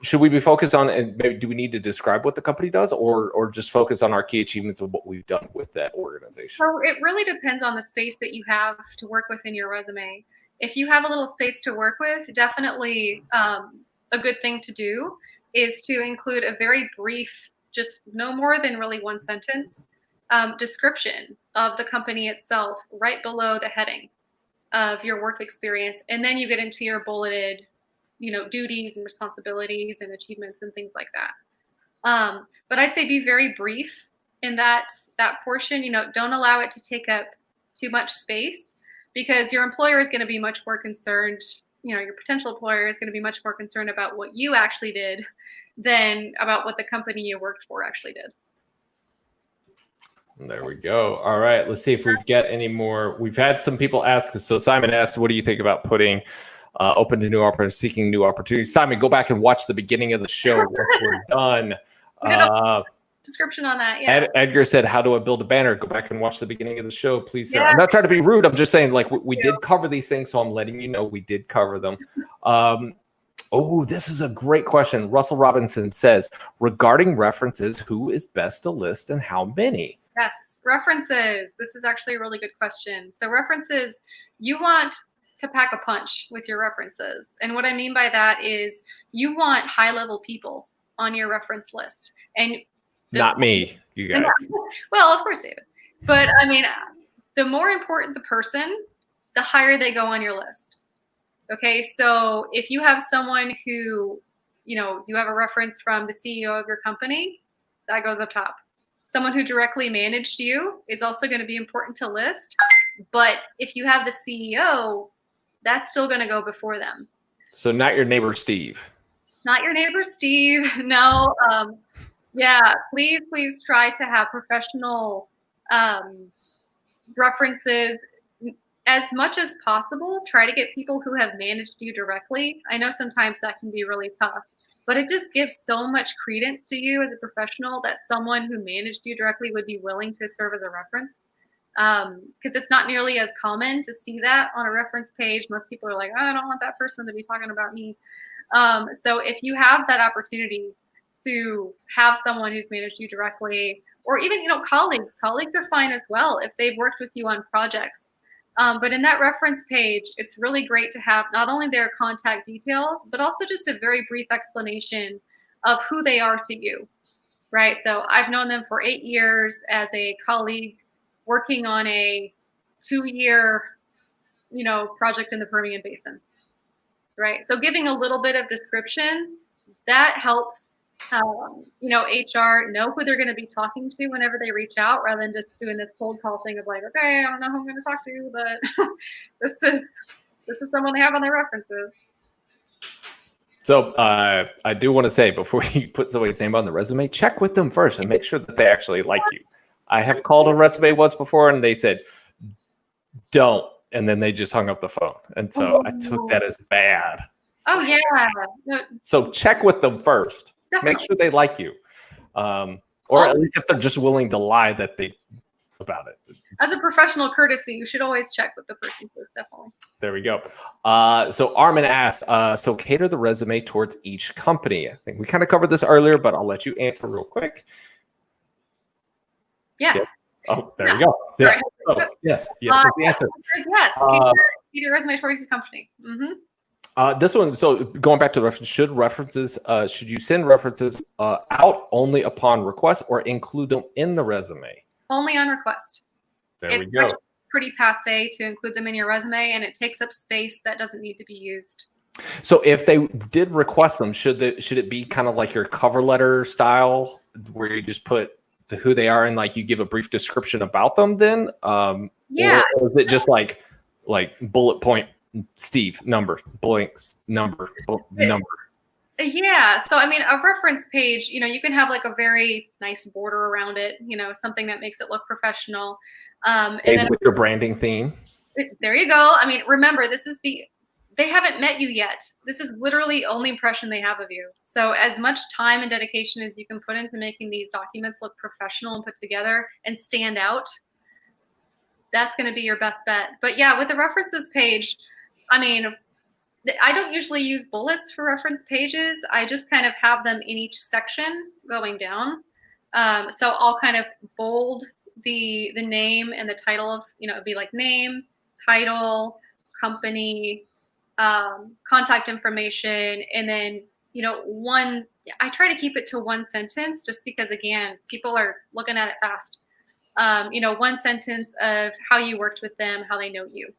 should we be focused on, and maybe do we need to describe what the company does, or just focus on our key achievements of what we've done with that organization? So it really depends on the space that you have to work with in your resume. If you have a little space to work with, definitely a good thing to do is to include a very brief, just no more than really one sentence, description of the company itself right below the heading of your work experience. And then you get into your bulleted duties and responsibilities and achievements and things like that. But I'd say be very brief in that portion. Don't allow it to take up too much space, because your employer is going to be much more concerned your potential employer is going to be much more concerned about what you actually did than about what the company you worked for actually did. There we go. All right. Let's see if we've got any more. We've had some people ask. So Simon asked, what do you think about putting open to new opportunities, seeking new opportunities? Simon, go back and watch the beginning of the show once we're done. We did a description on that. Yeah. Edgar said, how do I build a banner? Go back and watch the beginning of the show, please, sir. Yeah. I'm not trying to be rude. I'm just saying, like, we did cover these things, so I'm letting you know we did cover them. Oh, this is a great question. Russell Robinson says, regarding references, who is best to list and how many? Yes, references. This is actually a really good question. So references, you want to pack a punch with your references. And what I mean by that is you want high-level people on your reference list. And not me, you guys. Well, of course, David. But I mean, the more important the person, the higher they go on your list. Okay, so if you have someone who, you have a reference from the CEO of your company, that goes up top. Someone who directly managed you is also going to be important to list. But if you have the CEO, that's still going to go before them. So not your neighbor, Steve. Not your neighbor, Steve. No. Yeah, please try to have professional references as much as possible. Try to get people who have managed you directly. I know sometimes that can be really tough. But it just gives so much credence to you as a professional that someone who managed you directly would be willing to serve as a reference. Because it's not nearly as common to see that on a reference page. Most people are like, oh, I don't want that person to be talking about me. So if you have that opportunity to have someone who's managed you directly, or even, colleagues are fine as well if they've worked with you on projects. But in that reference page, it's really great to have not only their contact details, but also just a very brief explanation of who they are to you, right? So I've known them for 8 years as a colleague working on a 2-year, project in the Permian Basin, right? So giving a little bit of description, that helps HR know who they're going to be talking to whenever they reach out, rather than just doing this cold call thing of like, okay, I don't know who I'm going to talk to, but this is someone they have on their references. So I do want to say, before you put somebody's name on the resume, check with them first and make sure that they actually like you. I have called a resume once before and they said, don't, and then they just hung up the phone. And so I took that as bad. Oh, yeah. So check with them first. Definitely. Make sure they like you. Or at least if they're just willing to lie that they about it. As a professional courtesy, you should always check with the person first, definitely. There we go. So Armin asked, so cater the resume towards each company. I think we kind of covered this earlier, but I'll let you answer real quick. Yes. Oh, there you go. Yeah. Oh, yes is the answer. Yes. Cater your resume towards each company. Mm-hmm. This one, so going back to the reference, should you send references out only upon request or include them in the resume? Only on request. There we go. It's pretty passe to include them in your resume, and it takes up space that doesn't need to be used. So if they did request them, should it be kind of like your cover letter style, where you just put who they are and like you give a brief description about them then? Yeah. Or is it just like bullet point Steve number blanks number number? Yeah. So, I mean, a reference page, you can have like a very nice border around it, something that makes it look professional. And then with your branding theme. There you go. I mean, remember, they haven't met you yet. This is literally the only impression they have of you. So as much time and dedication as you can put into making these documents look professional and put together and stand out, that's going to be your best bet. But yeah, with the references page, I mean, I don't usually use bullets for reference pages. I just kind of have them in each section going down. So I'll kind of bold the name and the title of, it'd be like name, title, company, contact information, and then, I try to keep it to one sentence just because, again, people are looking at it fast. One sentence of how you worked with them, how they know you.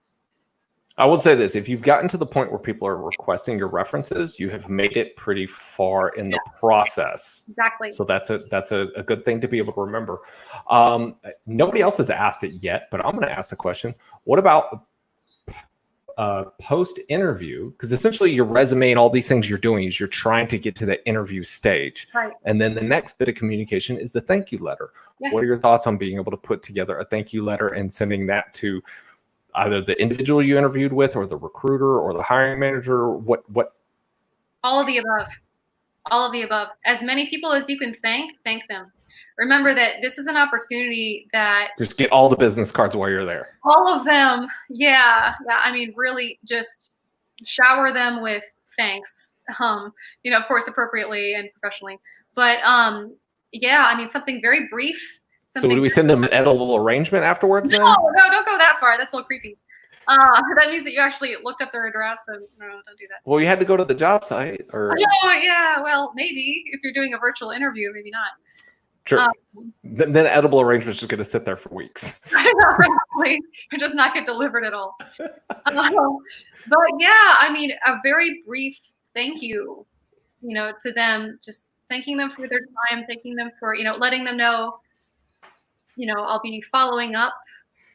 I would say this: if you've gotten to the point where people are requesting your references, you have made it pretty far in the process. Exactly. So that's a good thing to be able to remember. Nobody else has asked it yet, but I'm going to ask the question: what about post interview, because essentially your resume and all these things you're doing is you're trying to get to the interview stage. Right. And then the next bit of communication is the thank you letter. Yes. What are your thoughts on being able to put together a thank you letter and sending that to either the individual you interviewed with or the recruiter or the hiring manager? What? All of the above. All of the above. As many people as you can thank them. Remember that this is an opportunity that Just get all the business cards while you're there. all of them. Yeah. I mean, really just shower them with thanks. Of course, appropriately and professionally. But yeah, I mean, something very brief. So do we send them an edible arrangement afterwards then? No, don't go that far. That's a little creepy. That means that you actually looked up their address, and no, don't do that. Well, you had to go to the job site, or yeah. Well, maybe if you're doing a virtual interview, maybe not. Sure. Then edible arrangement's just going to sit there for weeks. Probably, or just not get delivered at all. But yeah, I mean, a very brief thank you, to them, just thanking them for their time, thanking them for, letting them know, I'll be following up,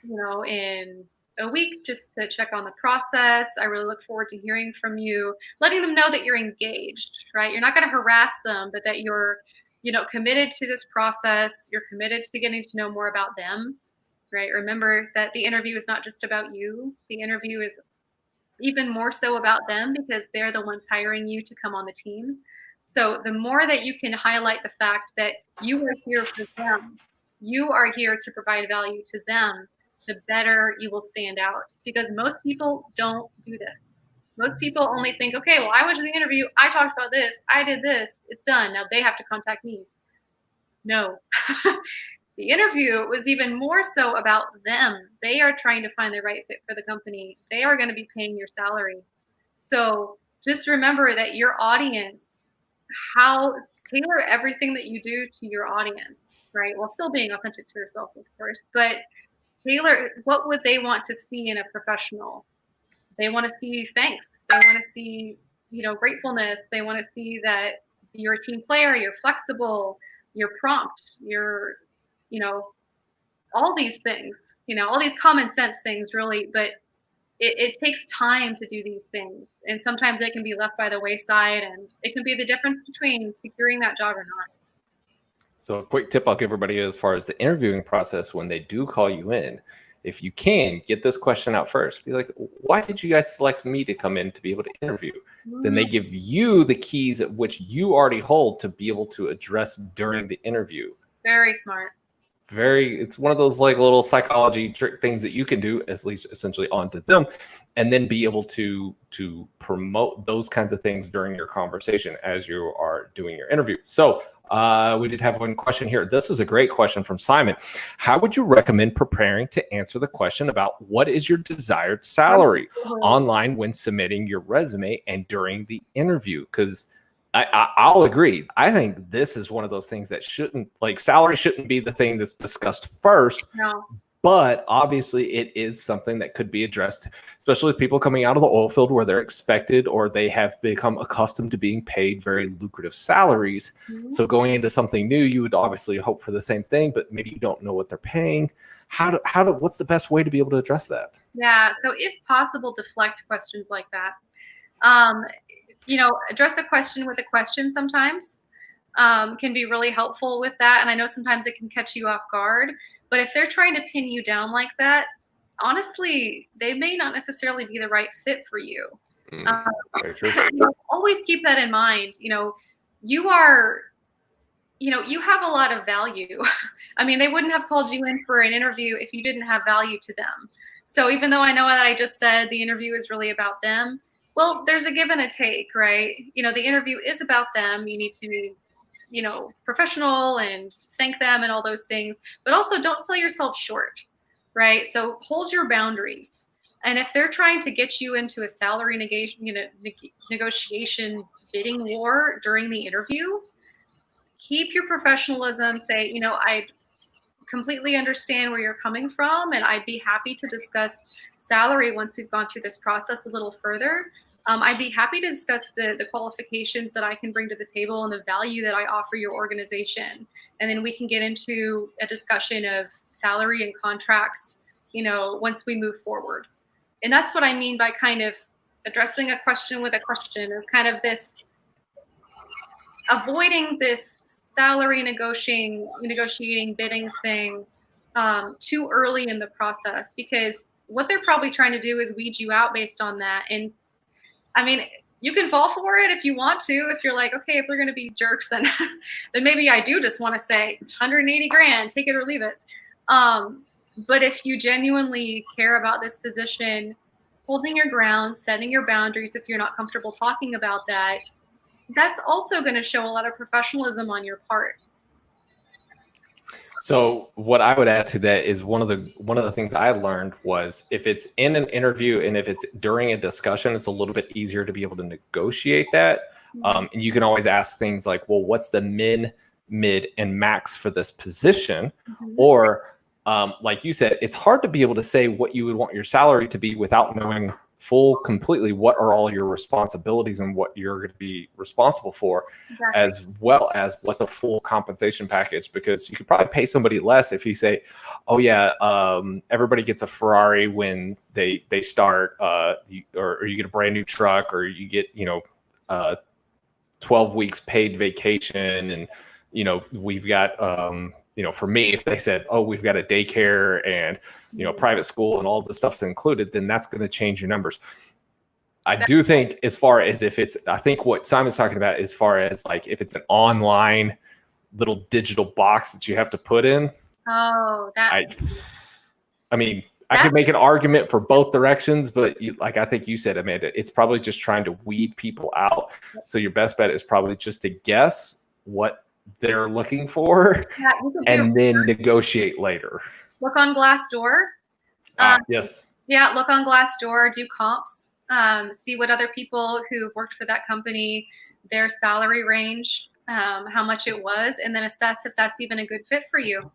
in a week just to check on the process. I really look forward to hearing from you, letting them know that you're engaged, right? You're not going to harass them, but that you're, committed to this process. You're committed to getting to know more about them, right? Remember that the interview is not just about you. The interview is even more so about them because they're the ones hiring you to come on the team. So the more that you can highlight the fact that you are here for them, you are here to provide value to them, the better you will stand out, because most people don't do this. Most people only think, okay, well, I went to the interview, I talked about this, I did this, it's done. Now they have to contact me. No. The interview was even more so about them. They are trying to find the right fit for the company. They are going to be paying your salary. So just remember that your audience, tailor everything that you do to your audience, right? While still being authentic to yourself, of course, but tailor, what would they want to see in a professional? They want to see thanks. They want to see, gratefulness. They want to see that you're a team player, you're flexible, you're prompt, you're, all these things, all these common sense things really, but it takes time to do these things. And sometimes they can be left by the wayside, and it can be the difference between securing that job or not. So a quick tip I'll give everybody as far as the interviewing process, when they do call you in, if you can, get this question out first. Be like, why did you guys select me to come in to be able to interview? Then they give you the keys at which you already hold to be able to address during the interview. Very smart. It's one of those like little psychology trick things that you can do, at least essentially onto them, and then be able to promote those kinds of things during your conversation as you are doing your interview. So we did have one question here. This is a great question from Simon. How would you recommend preparing to answer the question about what is your desired salary online when submitting your resume and during the interview? Because I'll agree. I think this is one of those things that salary shouldn't be the thing that's discussed first. No. But obviously it is something that could be addressed, especially with people coming out of the oil field where they're expected or they have become accustomed to being paid very lucrative salaries. Mm-hmm. So going into something new, you would obviously hope for the same thing, but maybe you don't know what they're paying. What's the best way to be able to address that? Yeah. So if possible, deflect questions like that. Address a question with a question sometimes can be really helpful with that. And I know sometimes it can catch you off guard, but if they're trying to pin you down like that, honestly, they may not necessarily be the right fit for you. Very true. Always keep that in mind. You have a lot of value. I mean, they wouldn't have called you in for an interview if you didn't have value to them. So even though I know that I just said the interview is really about them, well, there's a give and a take, right? The interview is about them. You need to be, professional and thank them and all those things, but also don't sell yourself short, right? So hold your boundaries. And if they're trying to get you into a salary negotiation bidding war during the interview, keep your professionalism. Say, I completely understand where you're coming from, and I'd be happy to discuss salary once we've gone through this process a little further. I'd be happy to discuss the qualifications that I can bring to the table and the value that I offer your organization. And then we can get into a discussion of salary and contracts, once we move forward. And that's what I mean by kind of addressing a question with a question, is kind of this avoiding this salary negotiating bidding thing too early in the process, because what they're probably trying to do is weed you out based on that. And I mean, you can fall for it if you want to. If you're like, okay, if they're going to be jerks, then then maybe I do just want to say 180 grand, take it or leave it. But if you genuinely care about this position, holding your ground, setting your boundaries, if you're not comfortable talking about that, that's also going to show a lot of professionalism on your part. So what I would add to that is one of the things I learned was, if it's in an interview and if it's during a discussion, it's a little bit easier to be able to negotiate that. And you can always ask things like, well, what's the mid, and max for this position? Or like you said, it's hard to be able to say what you would want your salary to be without knowing completely what are all your responsibilities and what you're going to be responsible for, as well as what the full compensation package, because you could probably pay somebody less if you say, oh yeah, everybody gets a Ferrari when they start, or you get a brand new truck, or you get 12 weeks paid vacation, and we've got for me, if they said, oh, we've got a daycare and, private school and all the stuff's included, then that's going to change your numbers. I do think, as far as I think what Simon's talking about, as far as like, if it's an online little digital box that you have to put in. Oh, I mean, I could make an argument for both directions, but like I think you said, Amanda, it's probably just trying to weed people out. So your best bet is probably just to guess what they're looking for, and then negotiate later. Look on Glassdoor. Yes. Yeah, look on Glassdoor, do comps, see what other people who've worked for that company, their salary range, how much it was, and then assess if that's even a good fit for you.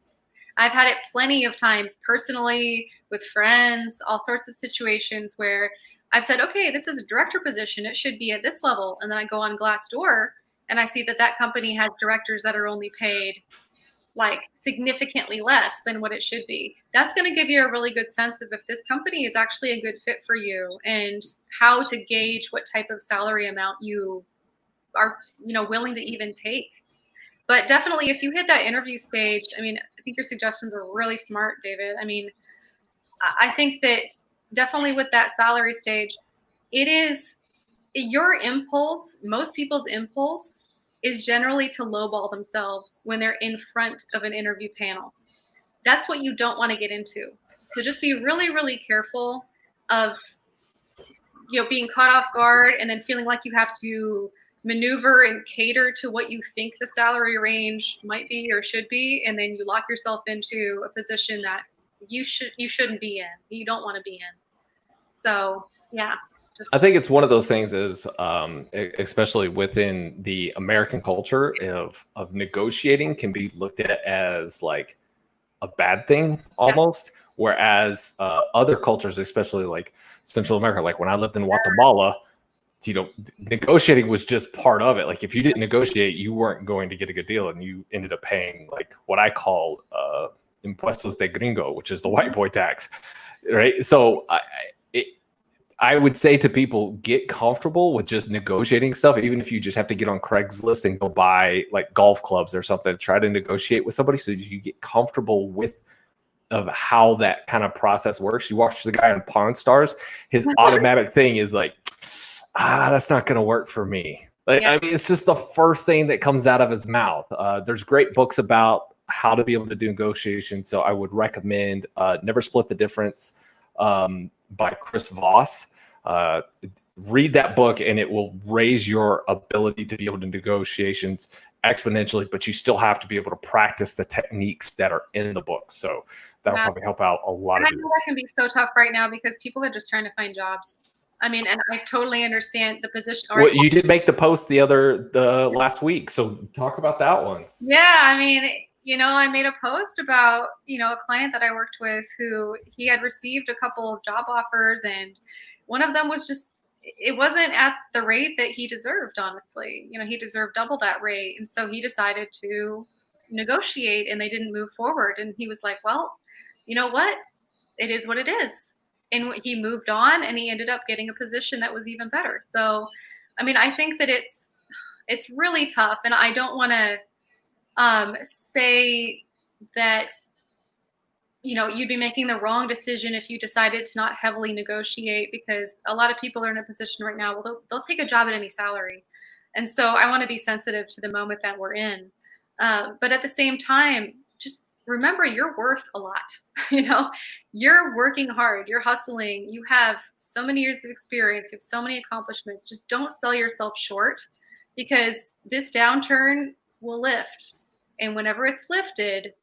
I've had it plenty of times personally, with friends, all sorts of situations where I've said, okay, this is a director position, it should be at this level. And then I go on Glassdoor and I see that that company has directors that are only paid like significantly less than what it should be. That's going to give you a really good sense of if this company is actually a good fit for you, and how to gauge what type of salary amount you are, willing to even take. But definitely, if you hit that interview stage, I mean, I think your suggestions are really smart, David. I mean, I think that definitely with that salary stage, it is your impulse, most people's impulse is generally to lowball themselves when they're in front of an interview panel. That's what you don't want to get into. So just be really, really careful of, being caught off guard and then feeling like you have to maneuver and cater to what you think the salary range might be or should be, and then you lock yourself into a position that you shouldn't be in, you don't want to be in. So yeah, I think it's one of those things is, especially within the American culture of negotiating, can be looked at as like a bad thing almost. Yeah. Whereas other cultures, especially like Central America, like when I lived in Guatemala, negotiating was just part of it. Like if you didn't negotiate, you weren't going to get a good deal, and you ended up paying like what I call impuestos de gringo, which is the white boy tax, right? So I would say to people, get comfortable with just negotiating stuff, even if you just have to get on Craigslist and go buy like golf clubs or something, try to negotiate with somebody so you get comfortable with of how that kind of process works. You watch the guy on Pawn Stars, his automatic thing is like, that's not going to work for me. Like, I mean, it's just the first thing that comes out of his mouth. There's great books about how to be able to do negotiation. So I would recommend Never Split the Difference by Chris Voss. Read that book and it will raise your ability to be able to negotiations exponentially, but you still have to be able to practice the techniques that are in the book. So that'll probably help out a lot of people. I know that can be so tough right now because people are just trying to find jobs. I mean, and I totally understand the position. Well, you did make the post the last week, so talk about that one. Yeah, I mean, I made a post about, a client that I worked with who he had received a couple of job offers, and one of them was just, it wasn't at the rate that he deserved, honestly. He deserved double that rate. And so he decided to negotiate and they didn't move forward. And he was like, well, you know what? It is what it is. and he moved on, and he ended up getting a position that was even better. So, I mean, I think that it's really tough, and I don't want to say that you'd be making the wrong decision if you decided to not heavily negotiate, because a lot of people are in a position right now, well, they'll take a job at any salary. And so I want to be sensitive to the moment that we're in. But at the same time, just remember you're worth a lot. You're working hard, you're hustling, you have so many years of experience, you have so many accomplishments. Just don't sell yourself short, because this downturn will lift. And whenever it's lifted,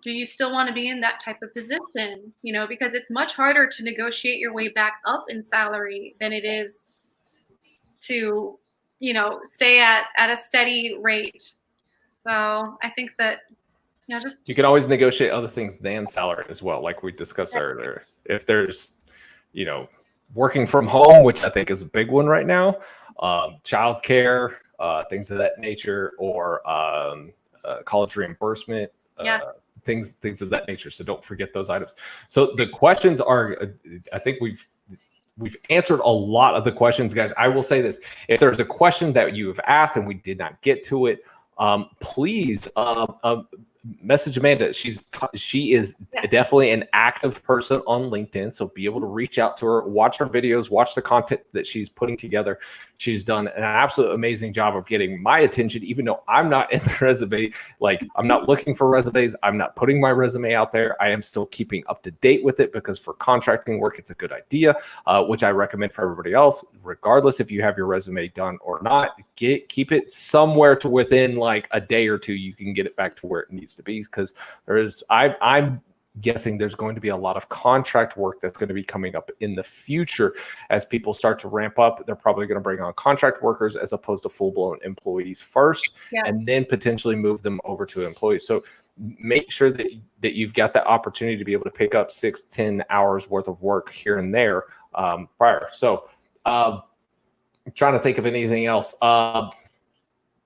do you still want to be in that type of position? Because it's much harder to negotiate your way back up in salary than it is to, stay at a steady rate. So I think that, just you can always negotiate other things than salary as well, like we discussed earlier. If there's, working from home, which I think is a big one right now, childcare, things of that nature, or college reimbursement. Things of that nature. So don't forget those items. So the questions are, I think we've answered a lot of the questions, guys. I will say this: if there's a question that you have asked and we did not get to it, please message Amanda. She is definitely an active person on LinkedIn, so be able to reach out to her, watch her videos, watch the content that she's putting together. She's done an absolute amazing job of getting my attention, even though I'm not in the resume. Like, I'm not looking for resumes. I'm not putting my resume out there. I am still keeping up to date with it, because for contracting work, it's a good idea, which I recommend for everybody else, regardless if you have your resume done or not. Keep it somewhere to within like a day or two. You can get it back to where it needs to be, because I'm guessing there's going to be a lot of contract work that's going to be coming up in the future as people start to ramp up. They're probably going to bring on contract workers as opposed to full-blown employees first, and then potentially move them over to employees. So make sure that you've got that opportunity to be able to pick up 6-10 hours worth of work here and there prior. So I'm trying to think of anything else.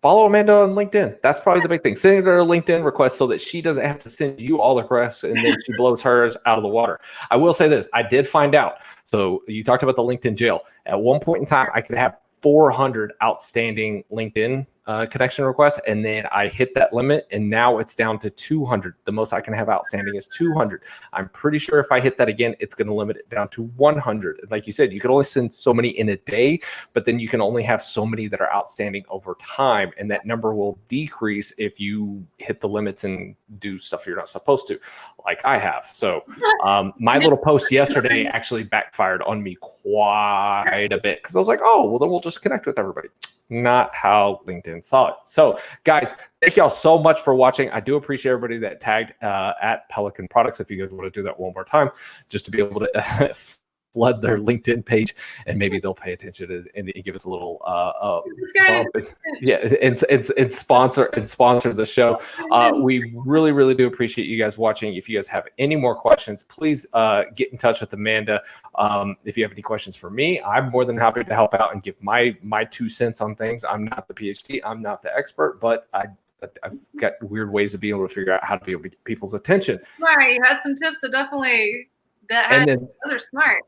Follow Amanda on LinkedIn. That's probably the big thing. Send her a LinkedIn request so that she doesn't have to send you all the requests and then she blows hers out of the water. I will say this. I did find out. So you talked about the LinkedIn jail. At one point in time, I could have 400 outstanding LinkedIn connection requests, and then I hit that limit, and now it's down to 200. The most I can have outstanding is 200. I'm pretty sure if I hit that again, it's going to limit it down to 100. Like you said, you can only send so many in a day, but then you can only have so many that are outstanding over time, and that number will decrease if you hit the limits and do stuff you're not supposed to, like I have. So my little post yesterday actually backfired on me quite a bit, because I was like, oh, well, then we'll just connect with everybody. Not how LinkedIn saw it. So guys, thank y'all so much for watching. I do appreciate everybody that tagged at Pelican Products. If you guys want to do that one more time, just to be able to flood their LinkedIn page, and maybe they'll pay attention and give us a little bump. And sponsor the show. We really do appreciate you guys watching. If you guys have any more questions, please get in touch with Amanda. If you have any questions for me, I'm more than happy to help out and give my 2 cents on things. I'm not the PhD, I'm not the expert, but I've got weird ways of being able to figure out how to be able to get people's attention. Right, you had some tips that definitely those are smart.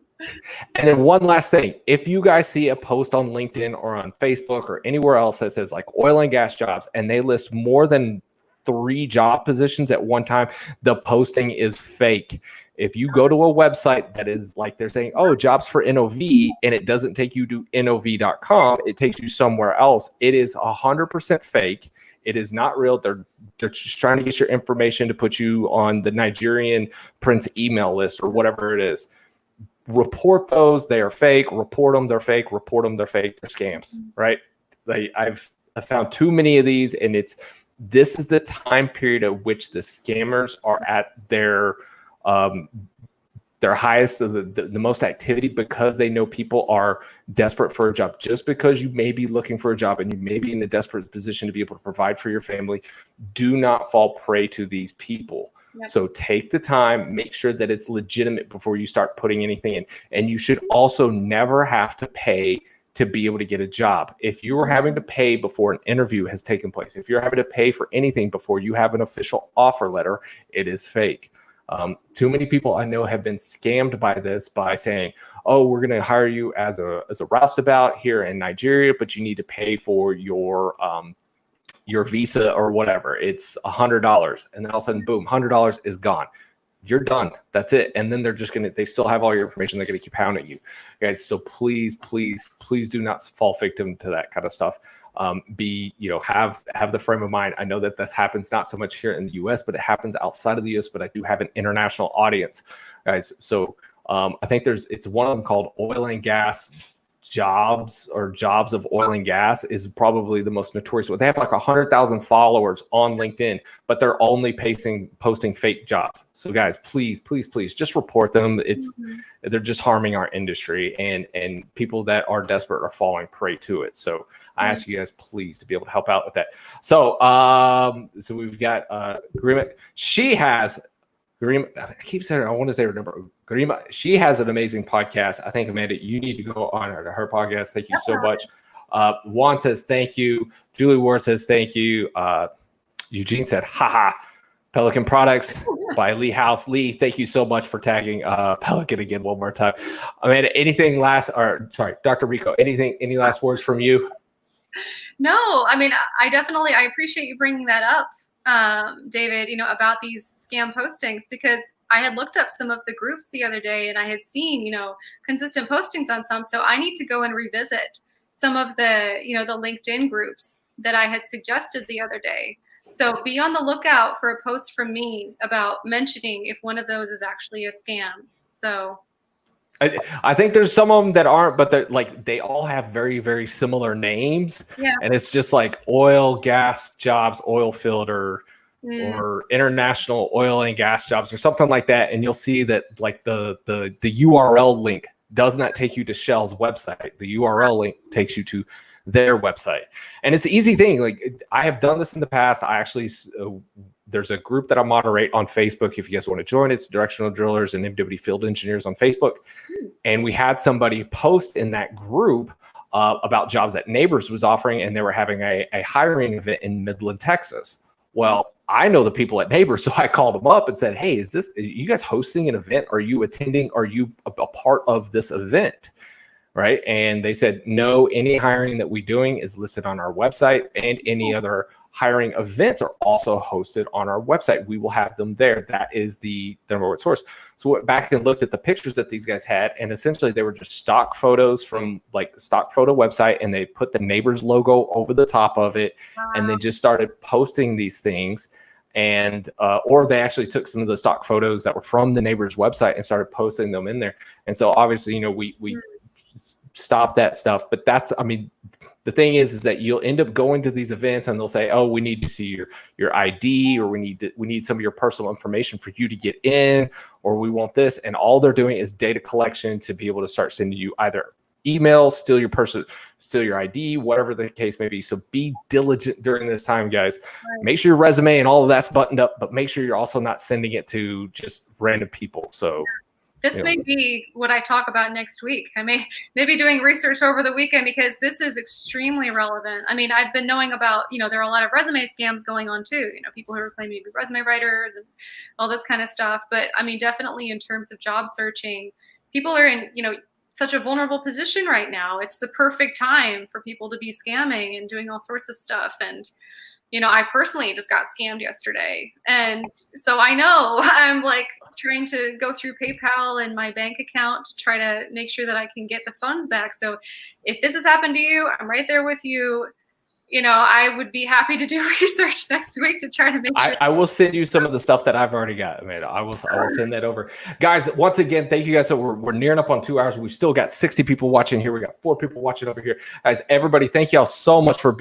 And then one last thing, if you guys see a post on LinkedIn or on Facebook or anywhere else that says like oil and gas jobs, and they list more than 3 job positions at one time, the posting is fake. If you go to a website that is like they're saying, oh, jobs for NOV, and it doesn't take you to NOV.com, it takes you somewhere else, it is 100% fake. It is not real. They're just trying to get your information to put you on the Nigerian Prince email list or whatever it is. Report those. They are fake. Report them. They're fake. Report them. They're fake. They're scams, right? I've found too many of these, and this is the time period at which the scammers are at their highest, the most activity, because they know people are desperate for a job. Just because you may be looking for a job and you may be in a desperate position to be able to provide for your family, do not fall prey to these people. Yep. So take the time, make sure that it's legitimate before you start putting anything in. And you should also never have to pay to be able to get a job. If you are having to pay before an interview has taken place, if you're having to pay for anything before you have an official offer letter, it is fake. Too many people I know have been scammed by this by saying, oh, we're going to hire you as a roustabout here in Nigeria, but you need to pay for your visa or whatever. It's $100. And then all of a sudden, boom, $100 is gone. You're done. That's it. And then they're just they still have all your information. They're going to keep hounding you, guys. So please do not fall victim to that kind of stuff. Have the frame of mind. I know that this happens not so much here in the US, but it happens outside of the US, but I do have an international audience, guys. So I think it's one of them called Oil and Gas Jobs, or Jobs of Oil and Gas, is probably the most notorious one. They have like 100,000 followers on LinkedIn, but they're only posting fake jobs. So guys, please just report them. They're just harming our industry, and people that are desperate are falling prey to it. So I ask you guys please to be able to help out with that. So so we've got Garima. She has Garima. I keep saying I want to say her number. Garima. She has an amazing podcast. I think, Amanda, you need to go on her podcast. Thank you so much. Juan says thank you. Julie Ward says thank you. Eugene said, haha. Pelican Products by Lee House. Lee, thank you so much for tagging Pelican again one more time. Amanda, Dr. Rico, any last words from you? No, I mean, I appreciate you bringing that up, David, about these scam postings, because I had looked up some of the groups the other day and I had seen, consistent postings on some. So I need to go and revisit some of the, the LinkedIn groups that I had suggested the other day. So be on the lookout for a post from me about mentioning if one of those is actually a scam. So I think there's some of them that aren't, but they all have very, very similar names. Yeah. And it's just like oil, gas jobs, oil field, or international oil and gas jobs or something like that. And you'll see that like the URL link does not take you to Shell's website. The URL link takes you to their website. And it's an easy thing. Like, I have done this in the past. I actually, there's a group that I moderate on Facebook. If you guys want to join, it's Directional Drillers and MWD Field Engineers on Facebook. And we had somebody post in that group about jobs that Neighbors was offering, and they were having a hiring event in Midland, Texas. Well, I know the people at Neighbors, so I called them up and said, hey, are you guys hosting an event? Are you attending? Are you a part of this event? Right. And they said, no, any hiring that we're doing is listed on our website, and any other hiring events are also hosted on our website. We will have them there. That is the number one source. So I went back and looked at the pictures that these guys had, and essentially they were just stock photos from like the stock photo website, and they put the Neighbors logo over the top of it. Wow. And they just started posting these things. And or they actually took some of the stock photos that were from the Neighbors website and started posting them in there. And so obviously, we stop that stuff. But the thing is that you'll end up going to these events and they'll say, oh, we need to see your ID, or we need some of your personal information for you to get in, or we want this. And all they're doing is data collection to be able to start sending you either emails, steal your ID, whatever the case may be. So be diligent during this time, guys. Right. Make sure your resume and all of that's buttoned up, but make sure you're also not sending it to just random people. So this may be what I talk about next week. I may be doing research over the weekend, because this is extremely relevant. I mean, I've been knowing about, there are a lot of resume scams going on too. People who are claiming to be resume writers and all this kind of stuff. But I mean, definitely in terms of job searching, people are in, such a vulnerable position right now. It's the perfect time for people to be scamming and doing all sorts of stuff. And I personally just got scammed yesterday. And so I know I'm like trying to go through PayPal and my bank account to try to make sure that I can get the funds back. So if this has happened to you, I'm right there with you. I would be happy to do research next week to try to make sure. I will send you some of the stuff that I've already got, Amanda. I will send that over. Guys, once again, thank you guys. So we're nearing up on 2 hours. We've still got 60 people watching here. We got 4 people watching over here. Guys, everybody, thank y'all so much for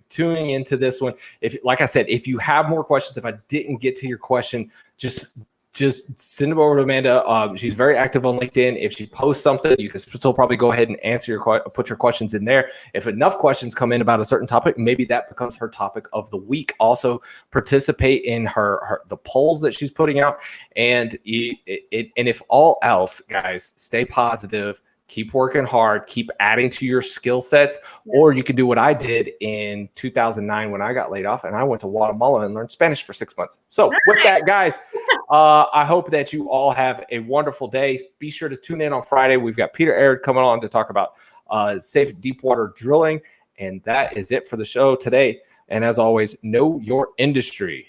tuning into this one. Like I said, if you have more questions, if I didn't get to your question, just send them over to Amanda. She's very active on LinkedIn. If she posts something, you can still probably go ahead and put your questions in there. If enough questions come in about a certain topic, maybe that becomes her topic of the week. Also, participate in the polls that she's putting out. And if all else, guys, stay positive. Keep working hard, keep adding to your skill sets, or you can do what I did in 2009 when I got laid off, and I went to Guatemala and learned Spanish for 6 months. So with that, guys, I hope that you all have a wonderful day. Be sure to tune in on Friday. We've got Peter Aird coming on to talk about safe deep water drilling. And that is it for the show today. And as always, know your industry.